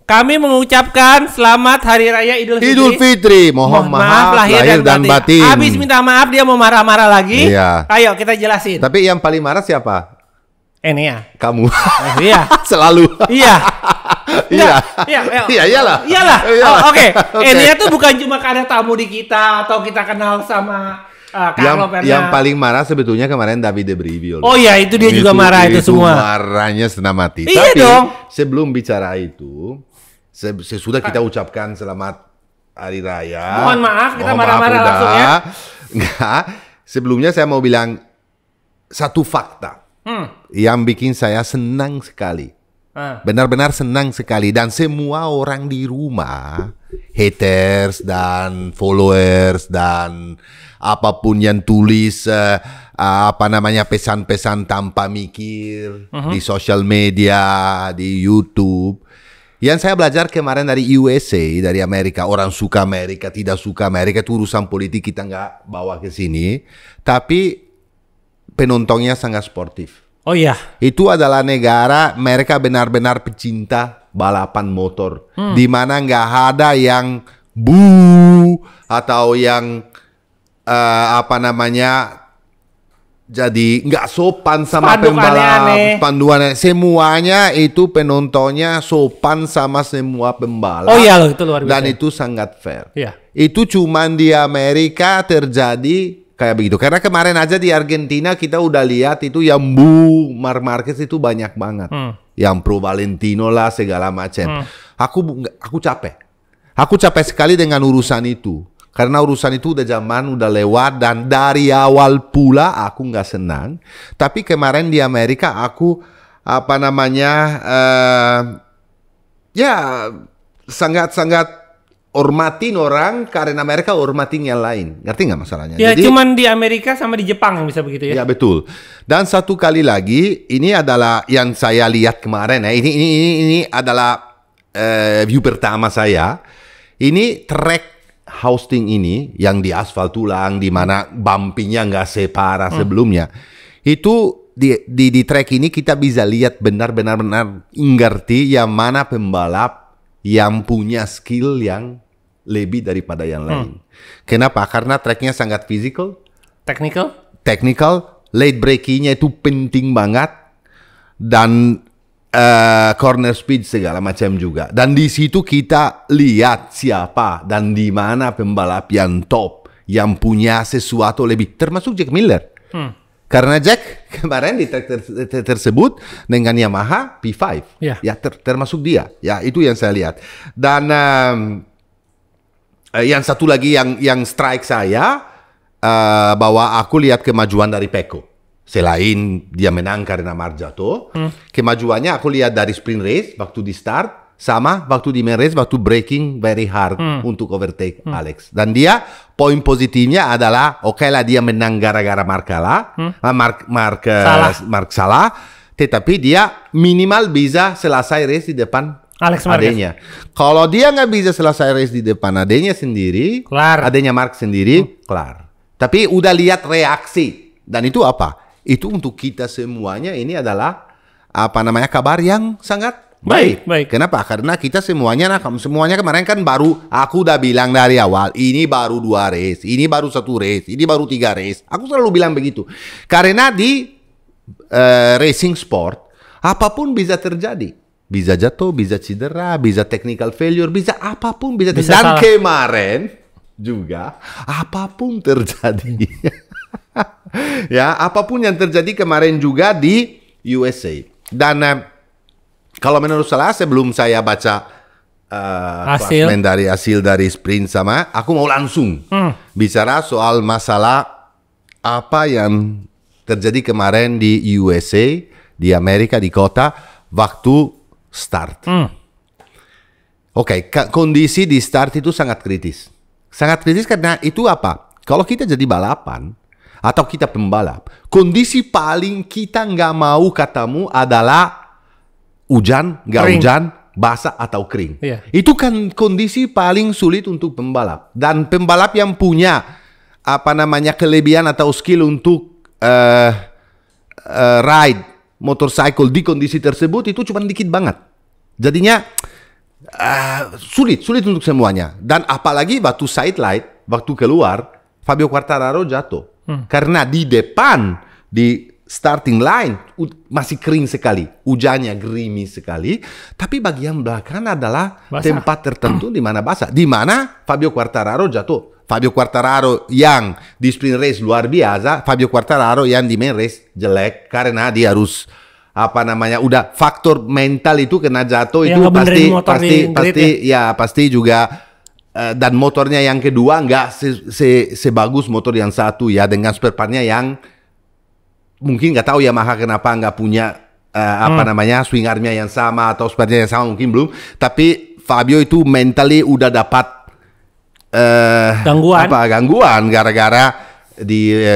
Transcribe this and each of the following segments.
Kami mengucapkan selamat Hari Raya Idul Fitri. Idul Fitri, mohon maaf lahir dan batin. Habis minta maaf dia mau marah-marah lagi. Iya. Ayo kita jelasin. Tapi yang paling marah siapa? Ini ya. Kamu. Iya. Selalu. Iya. Iya. Iya, iyalah. Iyalah. Oh, oke. Enia tuh bukan cuma karena tamu di kita atau kita kenal sama yang paling marah sebetulnya kemarin David De Brivio. Oh iya, itu dia juga marah itu semua. Marahnya setengah mati. Iya. Tapi dong. Sebelum bicara itu, sesudah kita ucapkan selamat Hari Raya. Mohon maaf, kita marah-marah langsung ya. Enggak. Sebelumnya saya mau bilang satu fakta yang bikin saya senang sekali. Benar-benar senang sekali. Dan semua orang di rumah, haters dan followers dan apapun yang tulis pesan-pesan tanpa mikir di sosial media, di YouTube. Yang saya belajar kemarin dari USA, dari Amerika, orang suka Amerika, tidak suka Amerika, itu urusan politik kita nggak bawa ke sini. Tapi penontonnya sangat sportif. Oh iya. Itu adalah negara mereka benar-benar pecinta balapan motor. Di mana nggak ada yang bu atau yang jadi nggak sopan sama pembalap, panduannya semuanya itu penontonnya sopan sama semua pembalap. Oh iya loh, itu luar biasa. Dan itu sangat fair. Iya. Itu cuman di Amerika terjadi kayak begitu. Karena kemarin aja di Argentina kita udah lihat itu yang Marc Marquez itu banyak banget. Yang pro Valentino lah segala macam. Aku capek. Aku capek sekali dengan urusan itu. Karena urusan itu udah zaman, udah lewat. Dan dari awal pula aku nggak senang. Tapi kemarin di Amerika aku sangat-sangat hormatin orang karena mereka hormatin yang lain. Ngerti nggak masalahnya? Ya, jadi, cuman di Amerika sama di Jepang yang bisa begitu ya? Ya, betul. Dan satu kali lagi, ini adalah yang saya lihat kemarin. Ini adalah view pertama saya. Ini track hosting ini yang di aspal tulang, di mana bumpingnya nggak separah sebelumnya. Itu di track ini kita bisa lihat benar-benar ngerti yang mana pembalap yang punya skill yang lebih daripada yang lain. Kenapa? Karena tracknya sangat physical, technical, late breakingnya itu penting banget, dan corner speed segala macam juga. Dan di situ kita lihat siapa dan di mana pembalap yang top, yang punya sesuatu lebih, termasuk Jack Miller. Karena Jack kemarin di track tersebut dengan Yamaha P5, ya termasuk dia. Ya, itu yang saya lihat. Dan yang satu lagi yang strike saya, bahwa aku lihat kemajuan dari Pecco. Selain dia menang karena Marc jatuh, kemajuannya aku lihat dari sprint race waktu di start, sama waktu di main race, waktu braking very hard untuk overtake Alex. Dan dia, poin positifnya adalah, oke lah dia menang gara-gara Marc salah, tetapi dia minimal bisa selesai race di depan adanya. Kalau dia nggak bisa selesai race di depan adanya sendiri, adanya Marc sendiri, kelar. Tapi udah lihat reaksi. Dan itu apa? Itu untuk kita semuanya ini adalah kabar yang sangat baik. Kenapa? Karena kita semuanya kemarin kan baru, aku udah bilang dari awal, ini baru 2 race, ini baru 1 race, ini baru 3 race. Aku selalu bilang begitu. Karena di racing sport, apapun bisa terjadi. Bisa jatuh, bisa cedera, bisa technical failure, bisa apapun bisa terjadi. Dan kemarin juga apapun terjadi. Ya, apapun yang terjadi kemarin juga di USA. Dan kalau menurut saya, sebelum saya baca hasil dari sprint sama, aku mau langsung bicara soal masalah apa yang terjadi kemarin di USA, di Amerika, di kota waktu start. Oke, kondisi di start itu sangat kritis. Sangat kritis karena itu apa? Kalau kita jadi balapan atau kita pembalap, kondisi paling kita nggak mau ketemu adalah hujan, nggak hujan, basah atau kering. Itu kan kondisi paling sulit untuk pembalap. Dan pembalap yang punya kelebihan atau skill untuk ride motorcycle di kondisi tersebut itu cuma dikit banget. Jadinya sulit untuk semuanya. Dan apalagi waktu sidelight, waktu keluar, Fabio Quartararo jatuh. Karena di depan, di starting line, masih kering sekali. Hujannya gerimis sekali. Tapi bagian belakang adalah basah. Tempat tertentu di mana basah. Di mana Fabio Quartararo jatuh. Fabio Quartararo yang di sprint race luar biasa, Fabio Quartararo yang di main race jelek karena dia harus udah faktor mental itu kena jatuh yang itu pasti juga dan motornya yang kedua nggak sebagus motor yang satu ya, dengan spare partnya yang mungkin nggak tahu Yamaha kenapa nggak punya swing armnya yang sama atau spare-nya yang sama, mungkin belum, tapi Fabio itu mentally udah dapat gangguan gara-gara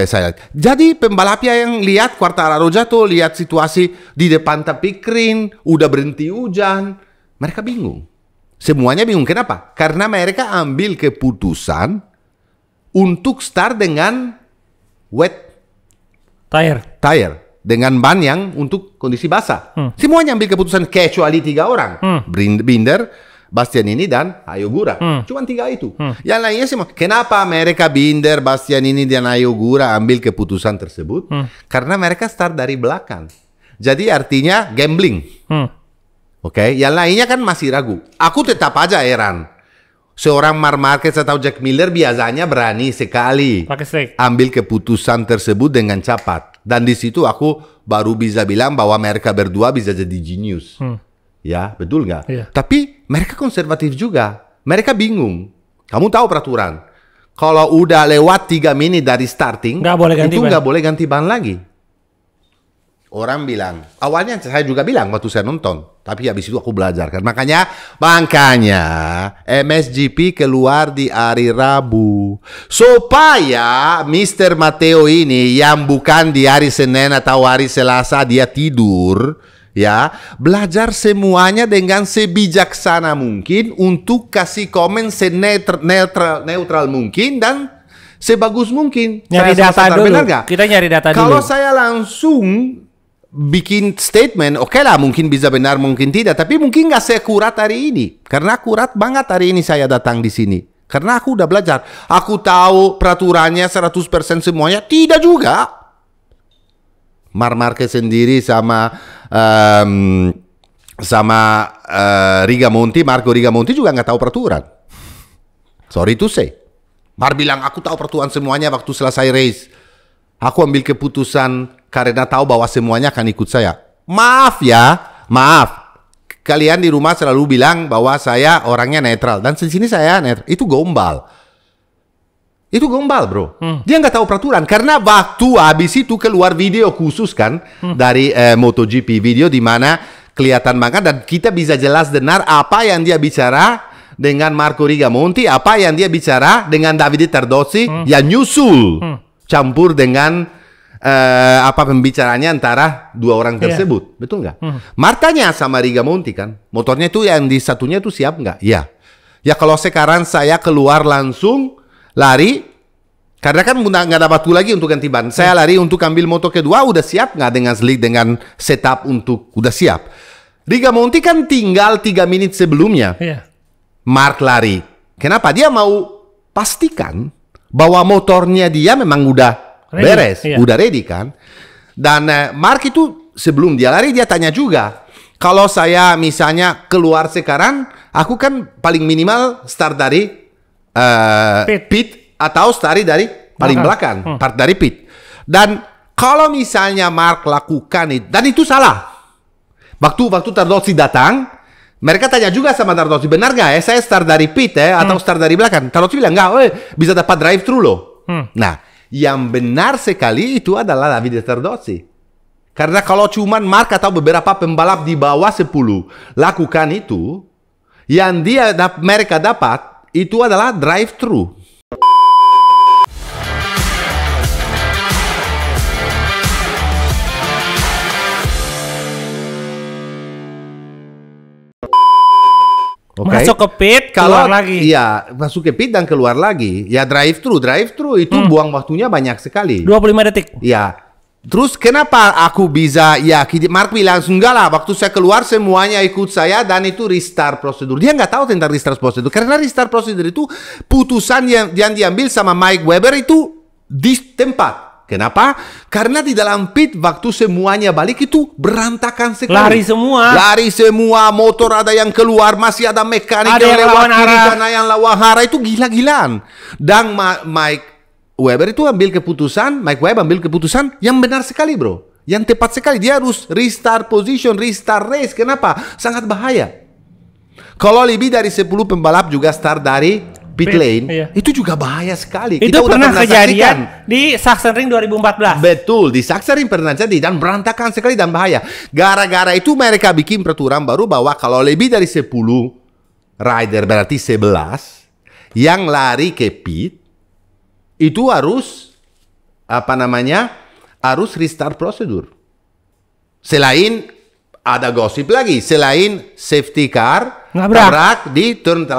saya. Jadi pembalapnya yang lihat Quartararo jatuh, lihat situasi di depan tapi kering, udah berhenti hujan, mereka bingung. Semuanya bingung. Kenapa? Karena mereka ambil keputusan untuk start dengan wet tire dengan ban yang untuk kondisi basah. Semuanya ambil keputusan kecuali 3 orang. Binder, Bastianini dan Ayogura. Cuma 3 itu. Yang lainnya semua. Kenapa mereka Binder, Bastianini dan Ayogura ambil keputusan tersebut? Karena mereka start dari belakang. Jadi artinya gambling. Oke, yang lainnya kan masih ragu. Aku tetap aja heran. Seorang Marc Marquez atau Jack Miller biasanya berani sekali ambil keputusan tersebut dengan cepat. Dan di situ aku baru bisa bilang bahwa mereka berdua bisa jadi genius. Ya, betul nggak? Iya. Tapi mereka konservatif juga. Mereka bingung. Kamu tahu peraturan. Kalau udah lewat 3 menit dari starting, nggak boleh ganti ban lagi. Orang bilang, awalnya saya juga bilang waktu saya nonton. Tapi habis itu aku belajar kan. Makanya MSGP keluar di hari Rabu. Supaya Mr. Matteo ini yang bukan di hari Senin atau hari Selasa dia tidur, ya, belajar semuanya dengan sebijaksana mungkin untuk kasih komen netral mungkin dan sebagus mungkin. Nyari data dulu. Kita nyari data dulu. Kalau saya langsung bikin statement, oke lah, mungkin bisa benar, mungkin tidak, tapi mungkin nggak seakurat hari ini. Karena akurat banget hari ini saya datang di sini. Karena aku udah belajar. Aku tahu peraturannya 100% semuanya. Tidak juga. Marc Marquez sendiri sama Marco Rigamonti juga nggak tahu peraturan. Sorry to say. Mar bilang aku tahu peraturan semuanya waktu selesai race. Aku ambil keputusan karena tahu bahwa semuanya akan ikut saya. Maaf ya, maaf. Kalian di rumah selalu bilang bahwa saya orangnya netral dan di sini saya netral. Itu gombal. Itu gombal, bro. Dia nggak tahu peraturan karena waktu habis itu keluar video khusus kan dari MotoGP, video di mana kelihatan banget dan kita bisa jelas dengar apa yang dia bicara dengan Marco Rigamonti, apa yang dia bicara dengan Davide Tardozzi yang nyusul campur dengan pembicaranya antara 2 orang tersebut. Betul nggak? Martanya sama Rigamonti kan, motornya itu yang di satunya itu siap nggak? Iya. Ya kalau sekarang saya keluar langsung lari, karena kan nggak ada waktu lagi untuk ganti ban. Saya lari untuk ambil motor kedua, udah siap nggak dengan slick, dengan setup untuk udah siap. Rigamonti kan tinggal 3 menit sebelumnya. Marc lari. Kenapa? Dia mau pastikan bahwa motornya dia memang udah beres, udah ready kan. Dan Marc itu sebelum dia lari dia tanya juga, kalau saya misalnya keluar sekarang, aku kan paling minimal start dari pit atau start dari paling belakang, part dari pit. Dan kalau misalnya Marc lakukan itu, dan itu salah. Waktu Tardozzi datang, mereka tanya juga sama Tardozzi, benar nggak ya saya start dari pit atau start dari belakang? Tardozzi bilang nggak, bisa dapat drive thru loh. Nah, yang benar sekali itu adalah Davide Tardozzi. Karena kalau cuman Marc atau beberapa pembalap di bawah 10 lakukan itu, yang mereka dapat itu adalah drive thru. Okay. Masuk ke pit, keluar lagi. Iya, masuk ke pit dan keluar lagi. Ya drive thru itu buang waktunya banyak sekali. 25 detik. Iya. Terus kenapa aku bisa yakin? Mark bilang enggak lah, waktu saya keluar semuanya ikut saya dan itu restart prosedur. Dia nggak tahu tentang restart prosedur karena restart prosedur itu putusan yang diambil sama Mike Weber itu di tempat. Kenapa? Karena di dalam pit waktu semuanya balik itu berantakan sekali. Lari semua, motor ada yang keluar, masih ada mekanik ada yang lewat kiri arah. karena yang lawan arah itu gila-gilaan. Dan Mike Weber itu ambil keputusan, Mike Webb ambil keputusan yang benar sekali bro. Yang tepat sekali, dia harus restart position, restart race. Kenapa? Sangat bahaya. Kalau lebih dari 10 pembalap juga start dari pit lane, itu juga bahaya sekali. Itu pernah kejadian di Sachsenring 2014. Betul, di Sachsenring pernah jadi dan berantakan sekali dan bahaya. Gara-gara itu mereka bikin peraturan baru bahwa kalau lebih dari 10 rider, berarti 11, yang lari ke pit, itu harus harus restart prosedur. Selain ada gosip lagi, selain safety car nabrak di turn 18.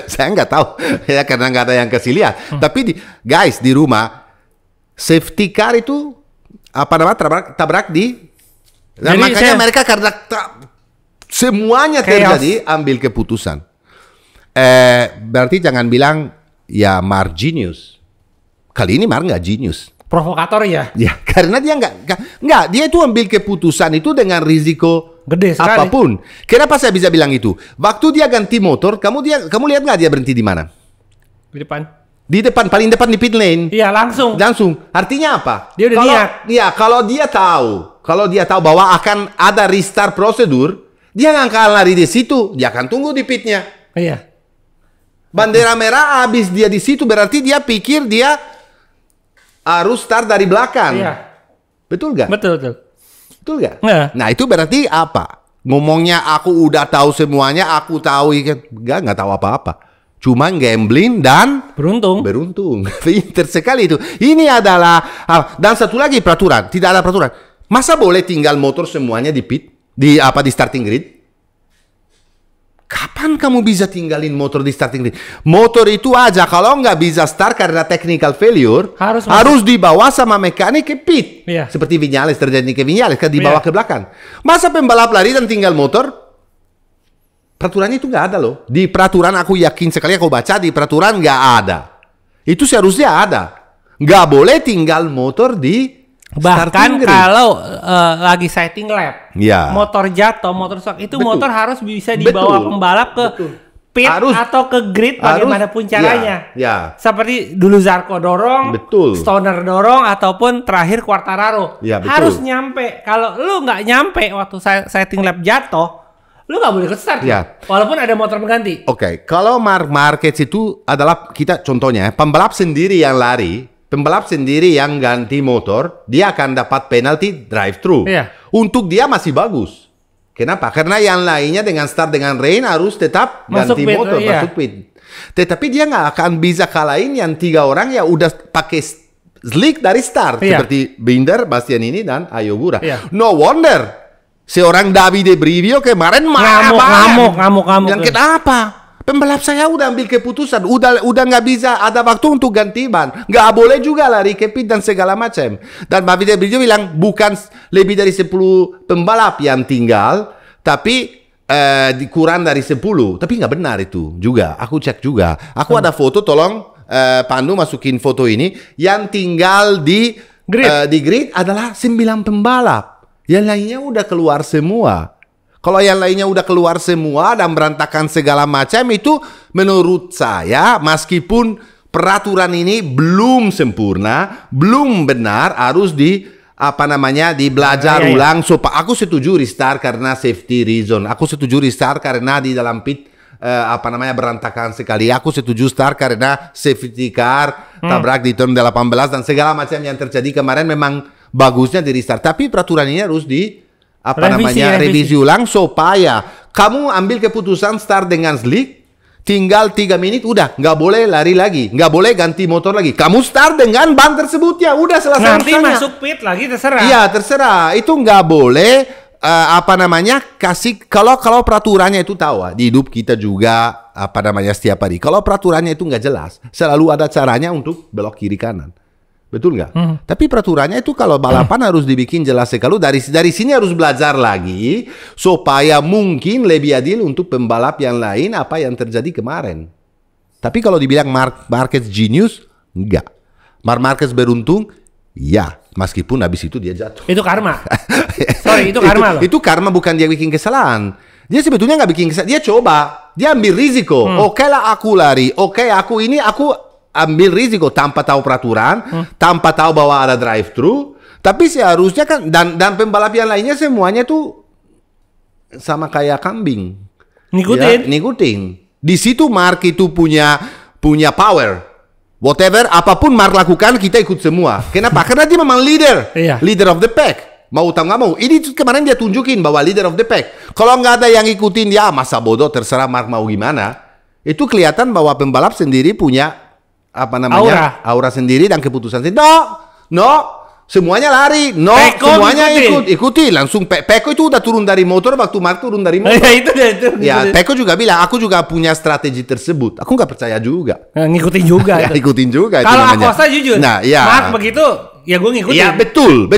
Saya nggak tahu ya karena nggak ada yang kasih lihat. Tapi guys di rumah safety car itu tabrak di dan makanya mereka karena semuanya terjadi ambil keputusan. Berarti jangan bilang ya Mark genius. Kali ini Mark nggak genius. Provokator ya? Ya, karena dia nggak dia itu ambil keputusan itu dengan risiko gede sekali. Apapun. Kenapa saya bisa bilang itu? Waktu dia ganti motor, kamu lihat nggak dia berhenti di mana? Di depan. Di depan, paling depan di pit lane. Iya, langsung. Artinya apa? Dia udah niat. Iya, kalau dia tahu bahwa akan ada restart prosedur, dia nggak akan lari di situ, dia akan tunggu di pitnya. Iya. Bandera merah habis dia di situ berarti dia pikir dia harus start dari belakang. Iya. Betul gak? Betul. Betul gak? Iya. Nah itu berarti apa? Ngomongnya aku udah tahu semuanya, aku tahu nggak tahu apa-apa. Cuma gambling dan beruntung. Pinter sekali itu. Ini adalah dan satu lagi peraturan, tidak ada peraturan. Masa boleh tinggal motor semuanya di pit, di starting grid? Kapan kamu bisa tinggalin motor di starting grid? Motor itu aja kalau nggak bisa start karena technical failure, harus dibawa sama mekanik ke pit. Iya. Seperti Viñales terjadi ke Viñales, kan dibawa ke belakang. Masa pembalap lari dan tinggal motor? Peraturannya itu nggak ada loh. Di peraturan aku yakin sekali aku baca di peraturan nggak ada. Itu seharusnya ada. Nggak boleh tinggal motor di bahkan kalau lagi sighting lap, ya. motor jatuh, motor shock itu motor harus bisa dibawa pembalap ke pit atau ke grid bagaimanapun caranya. Ya. Seperti dulu Zarco dorong, Stoner dorong, ataupun terakhir Quartararo. Ya, harus nyampe. Kalau lu nggak nyampe waktu sighting lap jatuh, lu nggak boleh ke start. Ya. Walaupun ada motor pengganti. Oke, kalau Marquez itu adalah kita contohnya pembalap sendiri yang lari. Pembalap sendiri yang ganti motor, dia akan dapat penalti drive-thru. Iya. Untuk dia masih bagus. Kenapa? Karena yang lainnya dengan start dengan rain harus tetap ganti motor, masuk pit. Tetapi dia nggak akan bisa kalahin yang 3 orang yang udah pakai slick dari start. Seperti Binder, Bastianini, dan Ayogura. No wonder seorang Davide Brivio kemarin ngamuk. Dan kenapa? Pembalap saya udah ambil keputusan, udah nggak bisa ada waktu untuk ganti ban, nggak boleh juga lari ke pit dan segala macam. Dan Davide Brivio bilang bukan lebih dari 10 pembalap yang tinggal, tapi kurang dari 10. Tapi nggak benar itu juga. Aku cek juga. Aku ada foto, tolong Pandu masukin foto ini. Yang tinggal di grid adalah 9 pembalap. Yang lainnya udah keluar semua. Kalau yang lainnya udah keluar semua dan berantakan segala macam itu menurut saya meskipun peraturan ini belum sempurna, belum benar, harus dibelajar ulang. So, aku setuju restart karena safety reason. Aku setuju restart karena di dalam pit berantakan sekali. Aku setuju start karena safety car tabrak di turn 18 dan segala macam yang terjadi kemarin memang bagusnya di restart. Tapi peraturan ini harus revisi ulang supaya kamu ambil keputusan start dengan slick, tinggal 3 menit udah nggak boleh lari lagi, nggak boleh ganti motor lagi, kamu start dengan ban tersebut ya udah selesai. Nanti masuk pit lagi terserah. Iya terserah, itu nggak boleh kasih kalau peraturannya itu tahu di hidup kita juga setiap hari kalau peraturannya itu nggak jelas selalu ada caranya untuk belok kiri kanan. Betul nggak? Tapi peraturannya itu kalau balapan harus dibikin jelas sekali. Dari sini harus belajar lagi supaya mungkin lebih adil untuk pembalap yang lain apa yang terjadi kemarin. Tapi kalau dibilang Marquez genius, enggak. Marquez beruntung, ya. Meskipun habis itu dia jatuh. Itu karma. Sorry, itu karma loh. Itu karma, bukan dia bikin kesalahan. Dia sebetulnya nggak bikin kesalahan. Dia coba, dia ambil risiko. Oke lah aku lari. Oke aku ambil risiko tanpa tahu peraturan, tanpa tahu bahwa ada drive-thru. Tapi seharusnya kan, dan pembalap yang lainnya semuanya tuh sama kayak kambing. Ngikutin. Ya, ngikutin. Di situ Mark itu punya power. Whatever, apapun Mark lakukan, kita ikut semua. Kenapa? Karena dia memang leader. Iya. Leader of the pack. Mau tahu nggak mau. Ini kemarin dia tunjukin bahwa leader of the pack. Kalau nggak ada yang ikutin dia, masa bodoh, terserah Mark mau gimana. Itu kelihatan bahwa pembalap sendiri punya aura sendiri dan keputusan sendiri. No, semuanya lari. No, Peko semuanya ikuti. Langsung Peko itu udah turun dari motor waktu Mark turun dari motor. Peko juga bilang, aku juga punya strategi tersebut. Aku nggak percaya juga. Ngikutin juga. Ikutin juga. Kalau Acosta jujur, Mark begitu, ya gue ngikutin. Ya betul.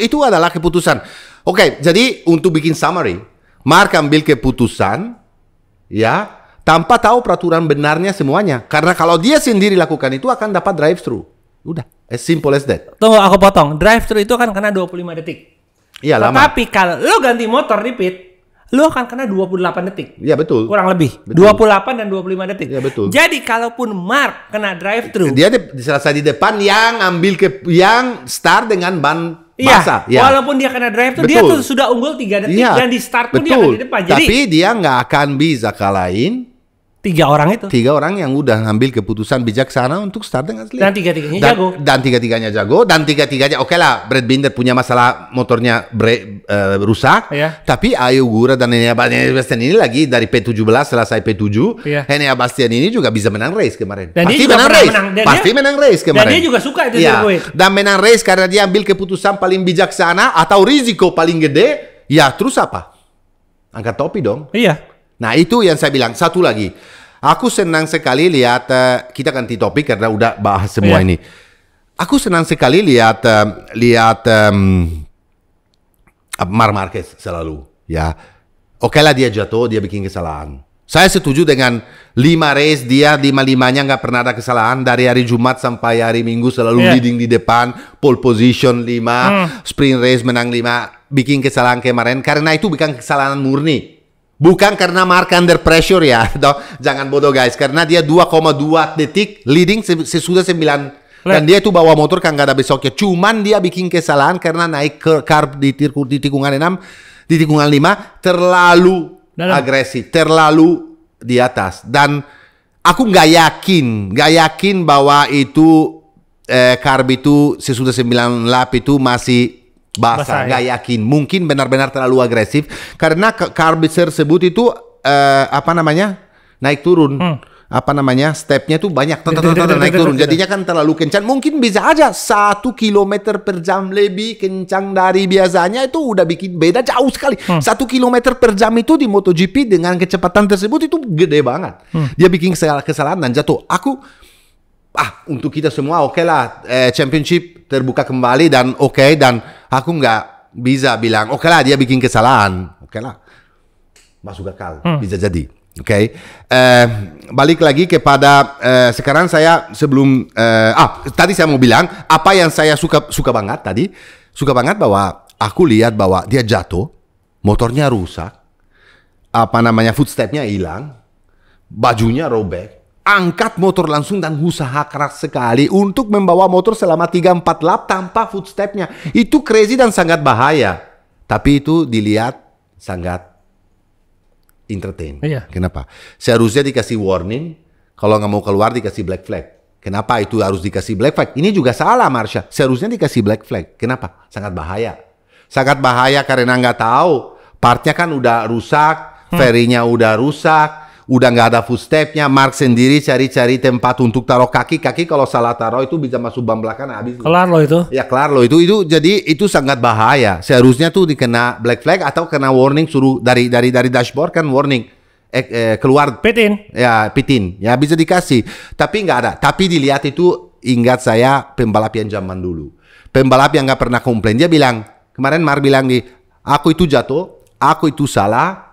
Itu adalah keputusan. Oke, jadi untuk bikin summary, Mark ambil keputusan, ya. Tanpa tahu peraturan benarnya semuanya. Karena kalau dia sendiri lakukan itu akan dapat drive-thru. Udah, as simple as that. Tunggu, aku potong. Drive-thru itu kan kena 25 detik. Iya, lama. Tapi kalau lo ganti motor di pit, lo akan kena 28 detik. Iya, betul. Kurang lebih. Betul. 28 dan 25 detik. Iya, betul. Jadi kalaupun Mark kena drive-thru, dia selesai di depan yang yang start dengan ban basah. Iya, walaupun dia kena drive-thru, dia tuh sudah unggul 3 detik. Dan di start pun dia akan di depan. Jadi, tapi dia nggak akan bisa kalahin 3 orang itu. 3 orang yang udah ngambil keputusan bijaksana untuk start dengan slick. Dan tiga-tiganya jago. Dan tiga-tiganya jago. Dan tiga-tiganya oke lah. Brad Binder punya masalah motornya rusak. Iya. Tapi Ayu Gura dan Enea Bastian ini lagi dari P17 selesai P7. Iya. Enea Bastian ini juga bisa menang race kemarin. Dan pasti menang race. Pasti menang race kemarin. Dan dia juga suka itu sirkuit. Dan menang race karena dia ambil keputusan paling bijaksana atau risiko paling gede. Ya terus apa? Angkat topi dong. Iya. Nah itu yang saya bilang. Satu lagi, aku senang sekali lihat, kita ganti topik karena udah bahas semua ini. Aku senang sekali lihat Marc Marquez selalu. Ya, oke lah dia jatuh, dia bikin kesalahan. Saya setuju dengan 5 race dia 5-5-nya nggak pernah ada kesalahan dari hari Jumat sampai hari Minggu selalu leading di depan, pole position 5, sprint race menang 5, bikin kesalahan kemarin karena itu bukan kesalahan murni. Bukan karena Mark under pressure ya, jangan bodoh guys. Karena dia 2,2 detik leading sesudah 9. Dan dia itu bawa motor kan gak ada besoknya. Cuman dia bikin kesalahan karena naik ke carb di tikungan 5 terlalu agresif, terlalu di atas. Dan aku gak yakin bahwa itu carb itu sesudah 9 lap itu masih basah, nggak yakin. Mungkin benar-benar terlalu agresif karena carb tersebut itu naik turun. Stepnya tuh banyak naik turun. Jadinya kan terlalu kencang. Mungkin bisa aja 1 km per jam lebih kencang dari biasanya, itu udah bikin beda jauh sekali. 1 km per jam itu di MotoGP dengan kecepatan tersebut itu gede banget. Dia bikin kesalahan dan jatuh. Untuk kita semua oke lah, championship terbuka kembali dan dan aku nggak bisa bilang oke lah dia bikin kesalahan, oke lah masuk akal, bisa jadi. Balik lagi kepada sekarang saya sebelum tadi saya mau bilang apa yang saya suka banget bahwa aku lihat bahwa dia jatuh, motornya rusak, footstepnya hilang, bajunya robek, angkat motor langsung dan usaha keras sekali untuk membawa motor selama 3-4 lap tanpa footstepnya. Itu crazy dan sangat bahaya. Tapi itu dilihat sangat entertain. Iya. Kenapa? Seharusnya dikasih warning, kalau nggak mau keluar dikasih black flag. Kenapa itu harus dikasih black flag? Ini juga salah Marsha. Seharusnya dikasih black flag. Kenapa? Sangat bahaya. Sangat bahaya karena nggak tahu. Partnya kan udah rusak, fairing-nya udah rusak, udah nggak ada footstepnya. Mark sendiri cari-cari tempat untuk taruh kaki kalau salah taruh itu bisa masuk ban belakang habis. Kelar lo itu. Ya kelar lo itu jadi itu sangat bahaya. Seharusnya tuh dikena black flag atau kena warning, suruh dari dashboard kan warning keluar pitin. Ya pitin. Ya bisa dikasih. Tapi nggak ada. Tapi dilihat itu ingat saya pembalap yang zaman dulu. Pembalap yang nggak pernah komplain. Dia bilang, kemarin Mark bilang aku itu jatuh, aku itu salah,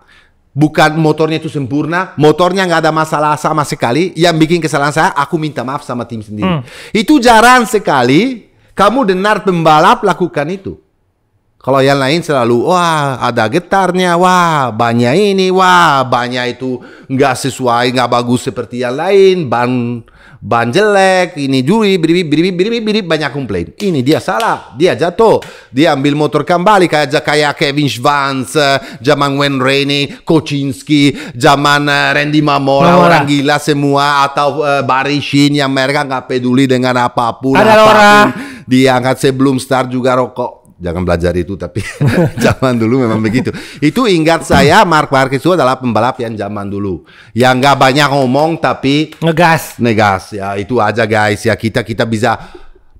bukan motornya itu sempurna, motornya nggak ada masalah sama sekali, yang bikin kesalahan saya, aku minta maaf sama tim sendiri. Itu jarang sekali kamu dengar pembalap lakukan itu. Kalau yang lain selalu, wah ada getarnya, wah bannya ini, wah bannya itu nggak sesuai, nggak bagus seperti yang lain, ban jelek, ini juri, birip, banyak komplain. Ini dia salah, dia jatuh, dia ambil motor kembali kayak Kevin Schwantz, zaman Wayne Rainey, Kocinski, zaman Randy Mamola, orang gila semua, atau Barry Sheene yang mereka nggak peduli dengan apapun, dia angkat sebelum start juga rokok. Jangan belajar itu, tapi zaman dulu memang begitu. Itu ingat saya, Marc Marquez itu adalah pembalap yang zaman dulu, yang nggak banyak ngomong tapi ngegas ya. Itu aja guys ya, kita bisa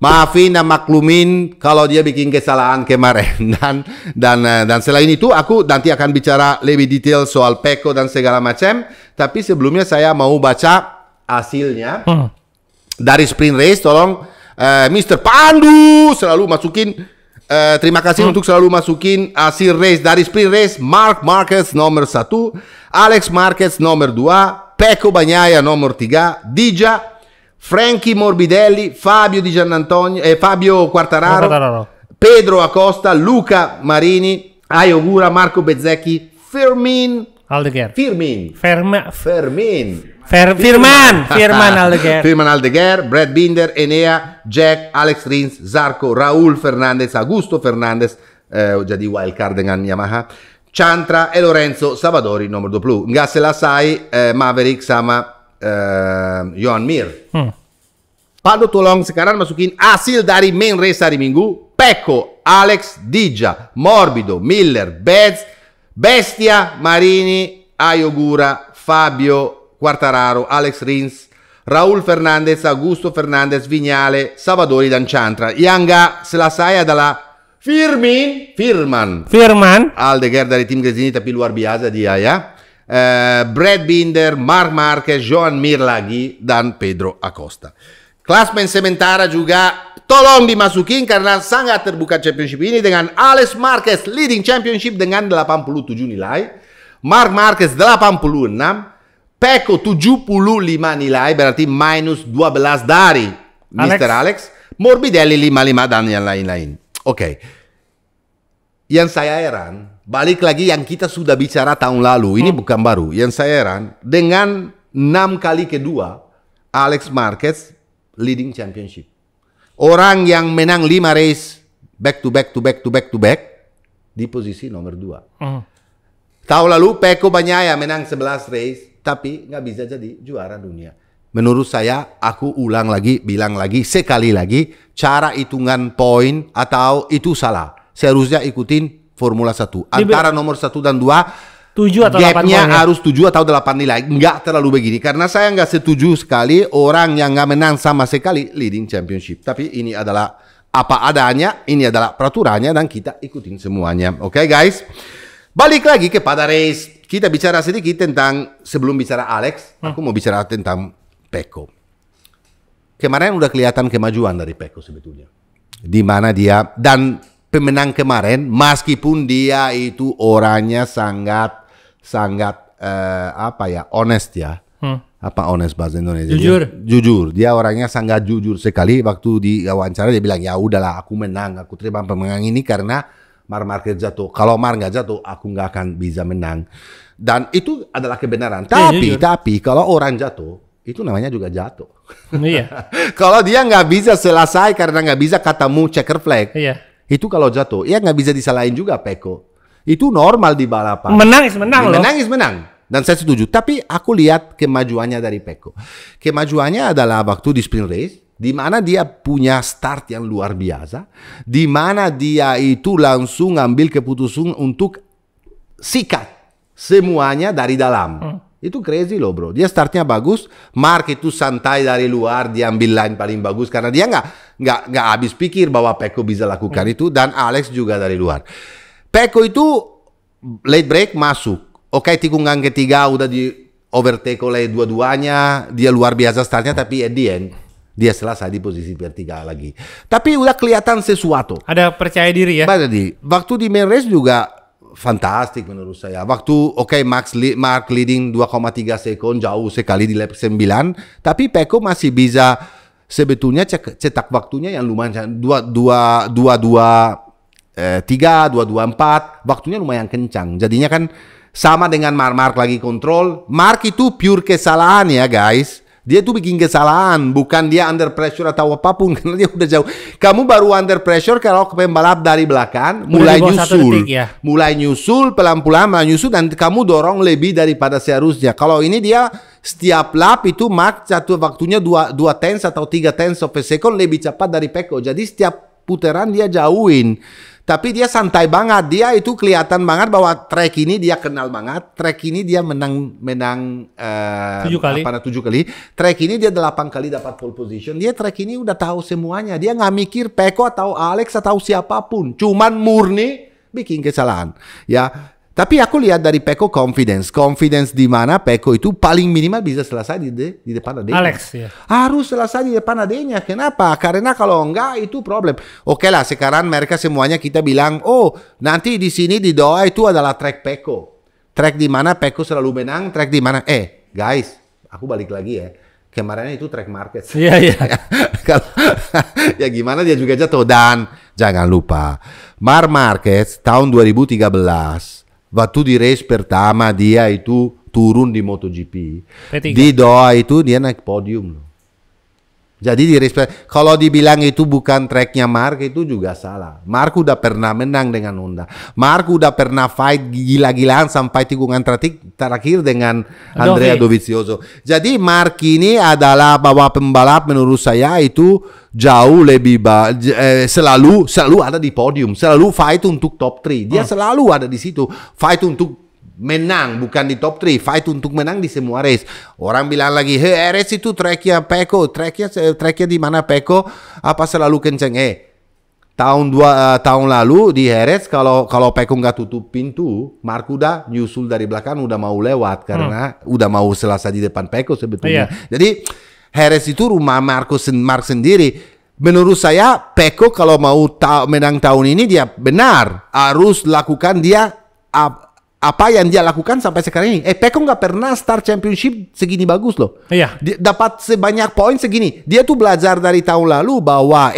maafin dan maklumin kalau dia bikin kesalahan kemarin. Dan selain itu aku nanti akan bicara lebih detail soal Pecco dan segala macam. Tapi sebelumnya saya mau baca hasilnya dari sprint race. Tolong Mr. Pandu selalu masukin. Terima kasih untuk selalu masukin hasil race dari sprint race. Marc Marquez nomor 1, Alex Marquez nomor 2, Pecco Bagnaia nomor 3, Dija, Frankie Morbidelli, Fabio Di Giannantonio, Fabio Quartararo, Pedro Acosta, Luca Marini, Ayo Gura, Marco Bezzecchi, Firmin Aldeguer, Brad Binder, Enea, Jack, Alex Rins, Zarco, Raul Fernandez, Augusto Fernandez, jadi wildcard dengan Yamaha, Chantra e Lorenzo Savadori nomor 20. Nggak selesai Maverick sama Johan Mir. Pado tolong sekarang masukin hasil dari main race hari Minggu. Pecco, Alex, Dija, Morbido, Miller, Bez, Bestia, Marini, Ayo Gura, Fabio Quartararo, Alex Rins, Raul Fernandez, Augusto Fernandez, Vignale, Savadori dan Chantra. Yang nggak selesai adalah Firman Aldeguer dari tim Gresini, tapi luar biasa dia ya. Brad Binder, Marc Marquez, Joan Mir lagi, dan Pedro Acosta. Klasmen sementara juga tolong dimasukin karena sangat terbuka championship ini dengan Alex Marquez leading championship dengan 87 nilai, Marc Marquez 86, Pecco 75 nilai, berarti minus 12 dari Mr. Alex, Morbidelli 55 dan yang lain-lain. Oke. Yang saya heran, balik lagi yang kita sudah bicara tahun lalu, ini bukan baru. Yang saya heran, dengan 6 kali kedua, Alex Marquez leading championship. Orang yang menang 5 race back to back di posisi nomor 2. Tahun lalu Pecco Bagnaia menang 11 race tapi nggak bisa jadi juara dunia. Menurut saya, aku bilang lagi, sekali lagi, cara hitungan poin atau itu salah. Seharusnya ikutin Formula 1. Antara nomor 1 dan 2, 7 atau 8 gapnya harus 7 atau 8 nilai. Nggak terlalu begini. Karena saya nggak setuju sekali orang yang nggak menang sama sekali leading championship. Tapi ini adalah apa adanya, ini adalah peraturannya dan kita ikutin semuanya. Oke guys? Balik lagi kepada race. Kita bicara sedikit tentang, sebelum bicara Alex, aku mau bicara tentang Pecco. Kemarin udah kelihatan kemajuan dari Pecco sebetulnya. Di mana dia, dan pemenang kemarin, meskipun dia itu orangnya sangat honest ya. Apa honest bahasa Indonesia? Jujur. Dia orangnya sangat jujur sekali. Waktu di wawancara dia bilang, ya udahlah aku menang, aku terima pemenang ini karena Marc Marquez jatuh. Kalau Marc nggak jatuh, aku nggak akan bisa menang. Dan itu adalah kebenaran. Tapi kalau orang jatuh, itu namanya juga jatuh. Iya. Kalau dia nggak bisa selesai karena nggak bisa ketemu checker flag, itu kalau jatuh, ya nggak bisa disalahin juga Pecco. Itu normal di balapan. Menang is menang. Dan saya setuju. Tapi aku lihat kemajuannya dari Pecco. Kemajuannya adalah waktu di sprint race, di mana dia punya start yang luar biasa, di mana dia itu langsung ambil keputusan untuk sikat semuanya dari dalam. Itu crazy loh bro. Dia startnya bagus, Marc itu santai dari luar, dia ambil line paling bagus karena dia nggak habis pikir bahwa Pecco bisa lakukan itu, dan Alex juga dari luar. Pecco itu late break masuk, oke, tikungan ketiga udah di overtake oleh dua-duanya, dia luar biasa startnya, tapi at the end dia selesai di posisi vertikal lagi. Tapi udah kelihatan sesuatu. Ada percaya diri ya. Waktu di main race juga fantastik menurut saya. Waktu Mark leading 2,3 sekon jauh sekali di lap 9, tapi Pecco masih bisa sebetulnya cetak waktunya yang lumayan 2.23, 2.24, waktunya lumayan kencang. Jadinya kan sama dengan Mark lagi kontrol. Mark itu pure kesalahan ya guys. Dia tuh bikin kesalahan, bukan dia under pressure atau apapun, karena dia udah jauh. Kamu baru under pressure kalau pembalap dari belakang mulai nyusul, mulai nyusul pelan-pelan, dan kamu dorong lebih daripada seharusnya. Kalau ini dia setiap lap itu Mark jatuh waktunya 2 tenths atau 3 tenths of a second lebih cepat dari Pecco. Jadi setiap putaran dia jauhin. Tapi dia santai banget, dia itu kelihatan banget bahwa track ini dia kenal banget, track ini dia menang 7 kali, track ini dia 8 kali dapat pole position, dia track ini udah tahu semuanya, dia nggak mikir Pecco atau Alex atau siapapun, cuman murni bikin kesalahan, ya. Tapi aku lihat dari Pecco confidence di mana Pecco itu paling minimal bisa selesai di depan adanya. Alex ya. Harus selesai di depan adanya. Kenapa? Karena kalau enggak itu problem. Oke lah, sekarang mereka semuanya kita bilang, oh nanti di sini di Doha itu adalah track Pecco. Track di mana Pecco selalu menang, track di mana guys, aku balik lagi ya. Kemarin itu track Marquez. Iya. Ya gimana dia juga jatuh. Dan jangan lupa Marc Marquez tahun 2013 waktu di race pertama dia itu turun di MotoGP. P3. Di Doha itu dia naik podium loh. Jadi di race kalau dibilang itu bukan tracknya Marc itu juga salah. Marc udah pernah menang dengan Honda. Marc udah pernah fight gila-gilaan sampai tikungan terakhir dengan Andrea Dovizioso. Jadi Marc ini adalah bahwa pembalap menurut saya itu jauh lebih selalu ada di podium, selalu fight untuk top 3. Dia selalu ada di situ, fight untuk menang, bukan di top 3, fight untuk menang di semua race. Orang bilang lagi, race itu tracknya Pecco, tracknya di mana Pecco apa selalu kenceng. Tahun lalu di Jerez kalau Pecco nggak tutup pintu, Marc udah nyusul dari belakang, udah mau lewat karena udah mau selesai di depan Pecco sebetulnya. Jadi Jerez itu rumah Marc sendiri. Menurut saya Pecco kalau mau menang tahun ini dia benar harus lakukan dia apa yang dia lakukan sampai sekarang ini. Pecco nggak pernah start championship segini bagus loh. Iya. Dapat sebanyak poin segini. Dia tuh belajar dari tahun lalu bahwa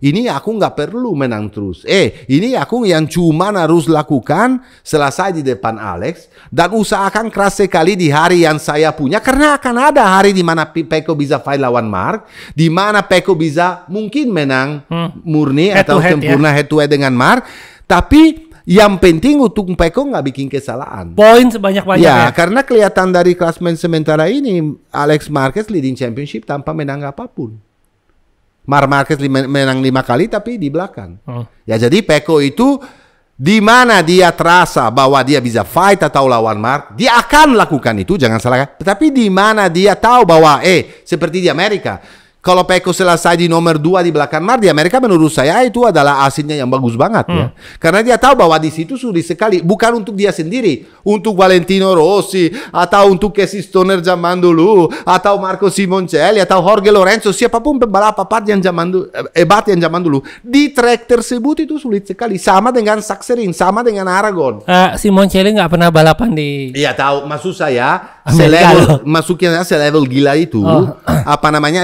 ini aku nggak perlu menang terus. Ini aku yang cuma harus lakukan selesai di depan Alex dan usahakan keras sekali di hari yang saya punya, karena akan ada hari di mana Pecco bisa fight lawan Marc, di mana Pecco bisa mungkin menang murni head atau sempurna head to head dengan Marc, tapi yang penting untuk Pecco nggak bikin kesalahan. Poin sebanyak-banyaknya. Ya, karena kelihatan dari klasemen sementara ini, Alex Marquez leading championship tanpa menang apapun. Marc Marquez menang 5 kali tapi di belakang. Ya, jadi Pecco itu di mana dia terasa bahwa dia bisa fight atau lawan Marc, dia akan lakukan itu, jangan salah. Tapi di mana dia tahu bahwa seperti di Amerika, kalau Pecco selesai di nomor 2 di belakang Marc di Amerika, menurut saya itu adalah asinnya yang bagus banget ya. Karena dia tahu bahwa di situ sulit sekali, bukan untuk dia sendiri, untuk Valentino Rossi atau untuk Casey Stoner zaman dulu, atau Marco Simoncelli atau Jorge Lorenzo, siapapun pembalap hebat yang zaman dulu di track tersebut itu sulit sekali. Sama dengan Sachsenring, sama dengan Aragon. Simoncelli nggak pernah balapan di. Iya tahu, maksud saya masuknya selevel gila itu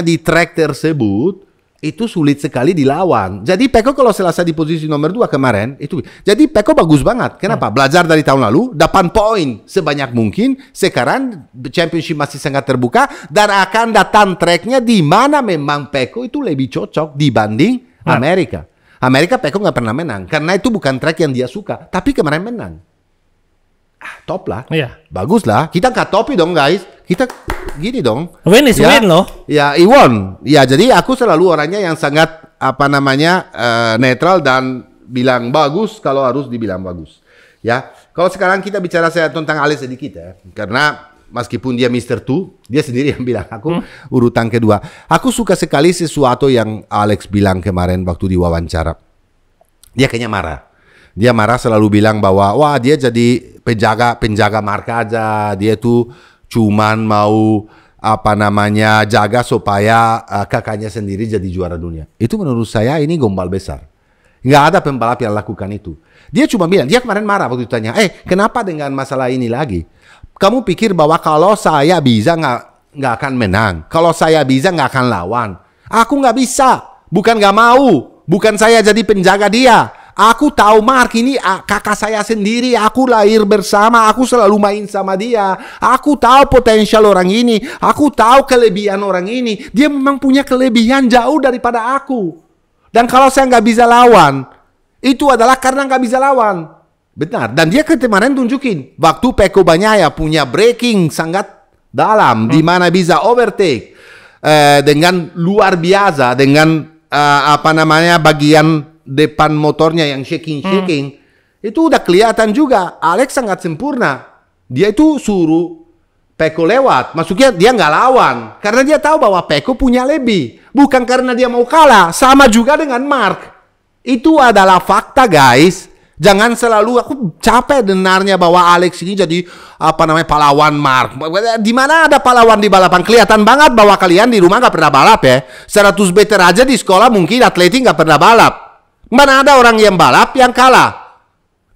di track tersebut itu sulit sekali dilawan. Jadi Pecco kalau selesai di posisi nomor 2 kemarin itu, jadi Pecco bagus banget. Kenapa? Belajar dari tahun lalu, 8 poin sebanyak mungkin. Sekarang championship masih sangat terbuka dan akan datang tracknya di mana memang Pecco itu lebih cocok dibanding Amerika. Amerika Pecco nggak pernah menang karena itu bukan track yang dia suka. Tapi kemarin menang. Top lah, bagus lah. Kita nggak topi dong guys, kita gini dong. Win is win loh. Ya, won. Ya, jadi aku selalu orangnya yang sangat netral dan bilang bagus kalau harus dibilang bagus. Ya, kalau sekarang kita bicara tentang Alex sedikit ya, karena meskipun dia Mr. Two, dia sendiri yang bilang aku urutan kedua. Aku suka sekali sesuatu yang Alex bilang kemarin waktu diwawancara. Dia kayaknya marah. Dia marah selalu bilang bahwa dia jadi penjaga marka aja. Dia tuh cuman mau apa namanya jaga supaya kakaknya sendiri jadi juara dunia. Itu menurut saya ini gombal besar. Nggak ada pembalap yang lakukan itu. Dia cuma bilang, dia kemarin marah waktu ditanya, kenapa dengan masalah ini lagi? Kamu pikir bahwa kalau saya bisa nggak akan menang, kalau saya bisa nggak akan lawan. Aku nggak bisa, bukan nggak mau, bukan saya jadi penjaga dia. Aku tahu Mark ini kakak saya sendiri, aku lahir bersama, aku selalu main sama dia. Aku tahu potensial orang ini, aku tahu kelebihan orang ini. Dia memang punya kelebihan jauh daripada aku. Dan kalau saya nggak bisa lawan, itu adalah karena nggak bisa lawan. Benar. Dan dia kemarin tunjukin, waktu Pecco Bagnaia punya braking sangat dalam, di mana bisa overtake dengan luar biasa, dengan apa namanya bagian depan motornya yang shaking, itu udah kelihatan juga. Alex sangat sempurna. Dia itu suruh Pecco lewat. Maksudnya dia nggak lawan. Karena dia tahu bahwa Pecco punya lebih. Bukan karena dia mau kalah. Sama juga dengan Mark. Itu adalah fakta, guys. Jangan selalu, aku capek dengarnya bahwa Alex ini jadi apa namanya pahlawan Mark. Di mana ada pahlawan di balapan? Kelihatan banget bahwa kalian di rumah nggak pernah balap ya. 100 meter aja di sekolah mungkin atletik nggak pernah balap. Mana ada orang yang balap yang kalah?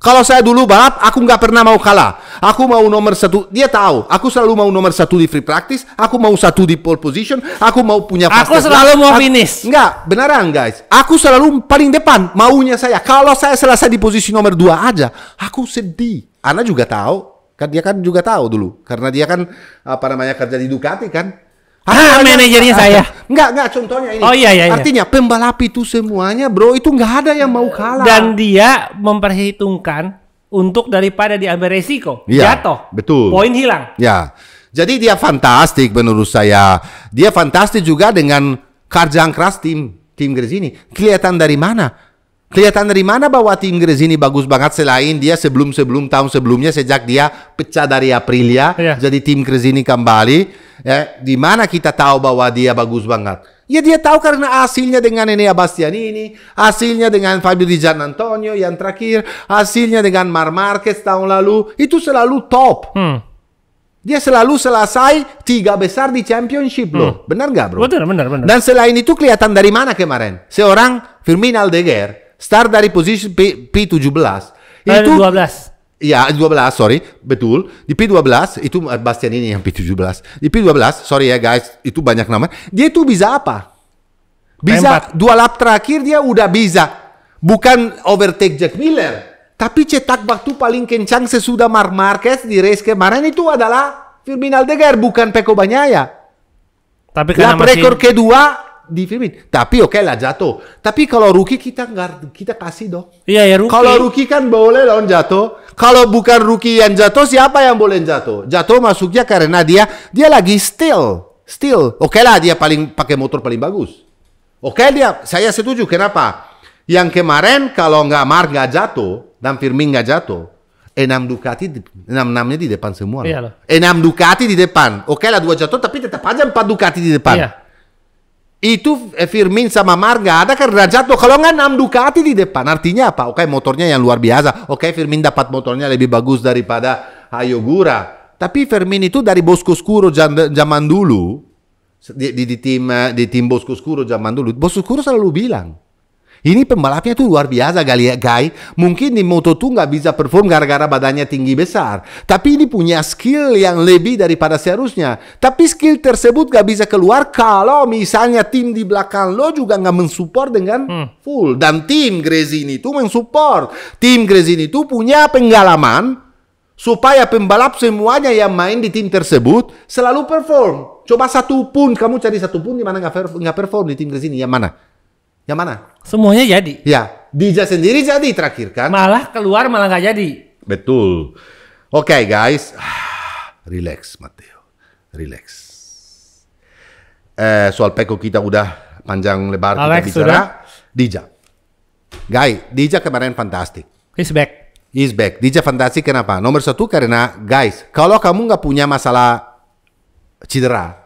Kalau saya dulu balap, aku nggak pernah mau kalah. Aku mau nomor 1. Dia tahu, aku selalu mau nomor 1 di free practice. Aku mau 1 di pole position. Aku mau punya fastest. Aku selalu mau finish. Enggak, beneran guys. Aku selalu paling depan, maunya saya. Kalau saya selesai di posisi nomor 2 aja, aku sedih. Ana juga tahu, kan dia kan juga tahu dulu. Karena dia kan apa namanya kerja di Ducati kan. Manajernya saya. Enggak, contohnya ini. Oh iya. Artinya pembalap itu semuanya bro, itu nggak ada yang mau kalah. Dan dia memperhitungkan untuk daripada diambil resiko, jatuh. Betul. Poin hilang. Ya. Jadi dia fantastik menurut saya. Dia fantastik juga dengan kerja keras tim Gresini. Kelihatan dari mana? Kelihatan dari mana bahwa tim Gresini bagus banget selain dia sebelum tahun sebelumnya sejak dia pecah dari Aprilia, jadi tim Gresini kembali. Di mana kita tahu bahwa dia bagus banget? Ya dia tahu karena hasilnya dengan Enea Bastianini, hasilnya dengan Fabio Di Giannantonio yang terakhir, hasilnya dengan Marc Marquez tahun lalu, itu selalu top. Dia selalu selesai 3 besar di championship loh. Benar nggak bro? Benar. Dan selain itu kelihatan dari mana kemarin? Seorang Firmin Aldeguer start dari posisi P17. Itu 12. Ya, 12, sorry. Betul. Di P12, itu Bastian ini yang P17. Di P12, sorry ya guys, itu banyak nama. Dia itu bisa apa? Bisa 2 lap terakhir dia udah bisa. Bukan overtake Jack Miller. Tapi cetak waktu paling kencang sesudah Marc Marquez di race kemarin itu adalah Firmin Aldeguer, bukan Pecco Bagnaia. Tapi lap rekor kedua di Firmin. Tapi oke lah jatuh. Tapi kalau rookie kita kasih dong. Iya ya rookie. Kalau rookie kan boleh dong jatuh. Kalau bukan rookie yang jatuh, siapa yang boleh jatuh? Jatuh masuknya karena dia lagi still. Oke lah dia pakai motor paling bagus. Oke saya setuju. Kenapa? Yang kemarin kalau nggak Mark nggak jatuh dan Firmin nggak jatuh, 6 Ducati, 6-6-nya di depan semua. Iya 6 Ducati di depan. Oke lah 2 jatuh, tapi tetap aja 4 Ducati di depan. Iya. Itu Firmin sama Mark nggak ada karena jatuh. Kalau nggak 6 Ducati di depan, artinya apa? Oke, motornya yang luar biasa. Oke, Firmin dapat motornya lebih bagus daripada Hayogura. Tapi Firmin itu dari Boscoscuro zaman dulu, di tim Boscoscuro zaman dulu, Boscoscuro selalu bilang, ini pembalapnya tuh luar biasa guys. Mungkin di Moto2 nggak bisa perform gara-gara badannya tinggi besar. Tapi ini punya skill yang lebih daripada seharusnya. Tapi skill tersebut nggak bisa keluar kalau misalnya tim di belakang lo juga nggak mensupport dengan full. Dan tim Gresini itu mensupport. Tim Gresini itu punya pengalaman supaya pembalap semuanya yang main di tim tersebut selalu perform. Coba 1 pun, kamu cari 1 pun di mana nggak perform di tim Gresini. Yang mana? Yang mana? Semuanya jadi. Ya, Dija sendiri jadi terakhir kan? Malah keluar malah nggak jadi. Betul. Oke guys, relax Matteo, relax. Soal Pecco kita udah panjang lebar kita bicara. Sudah. Dija, guys, Dija kemarin fantastik. He's back. Dija fantastik kenapa? Nomor 1 karena guys, kalau kamu nggak punya masalah cedera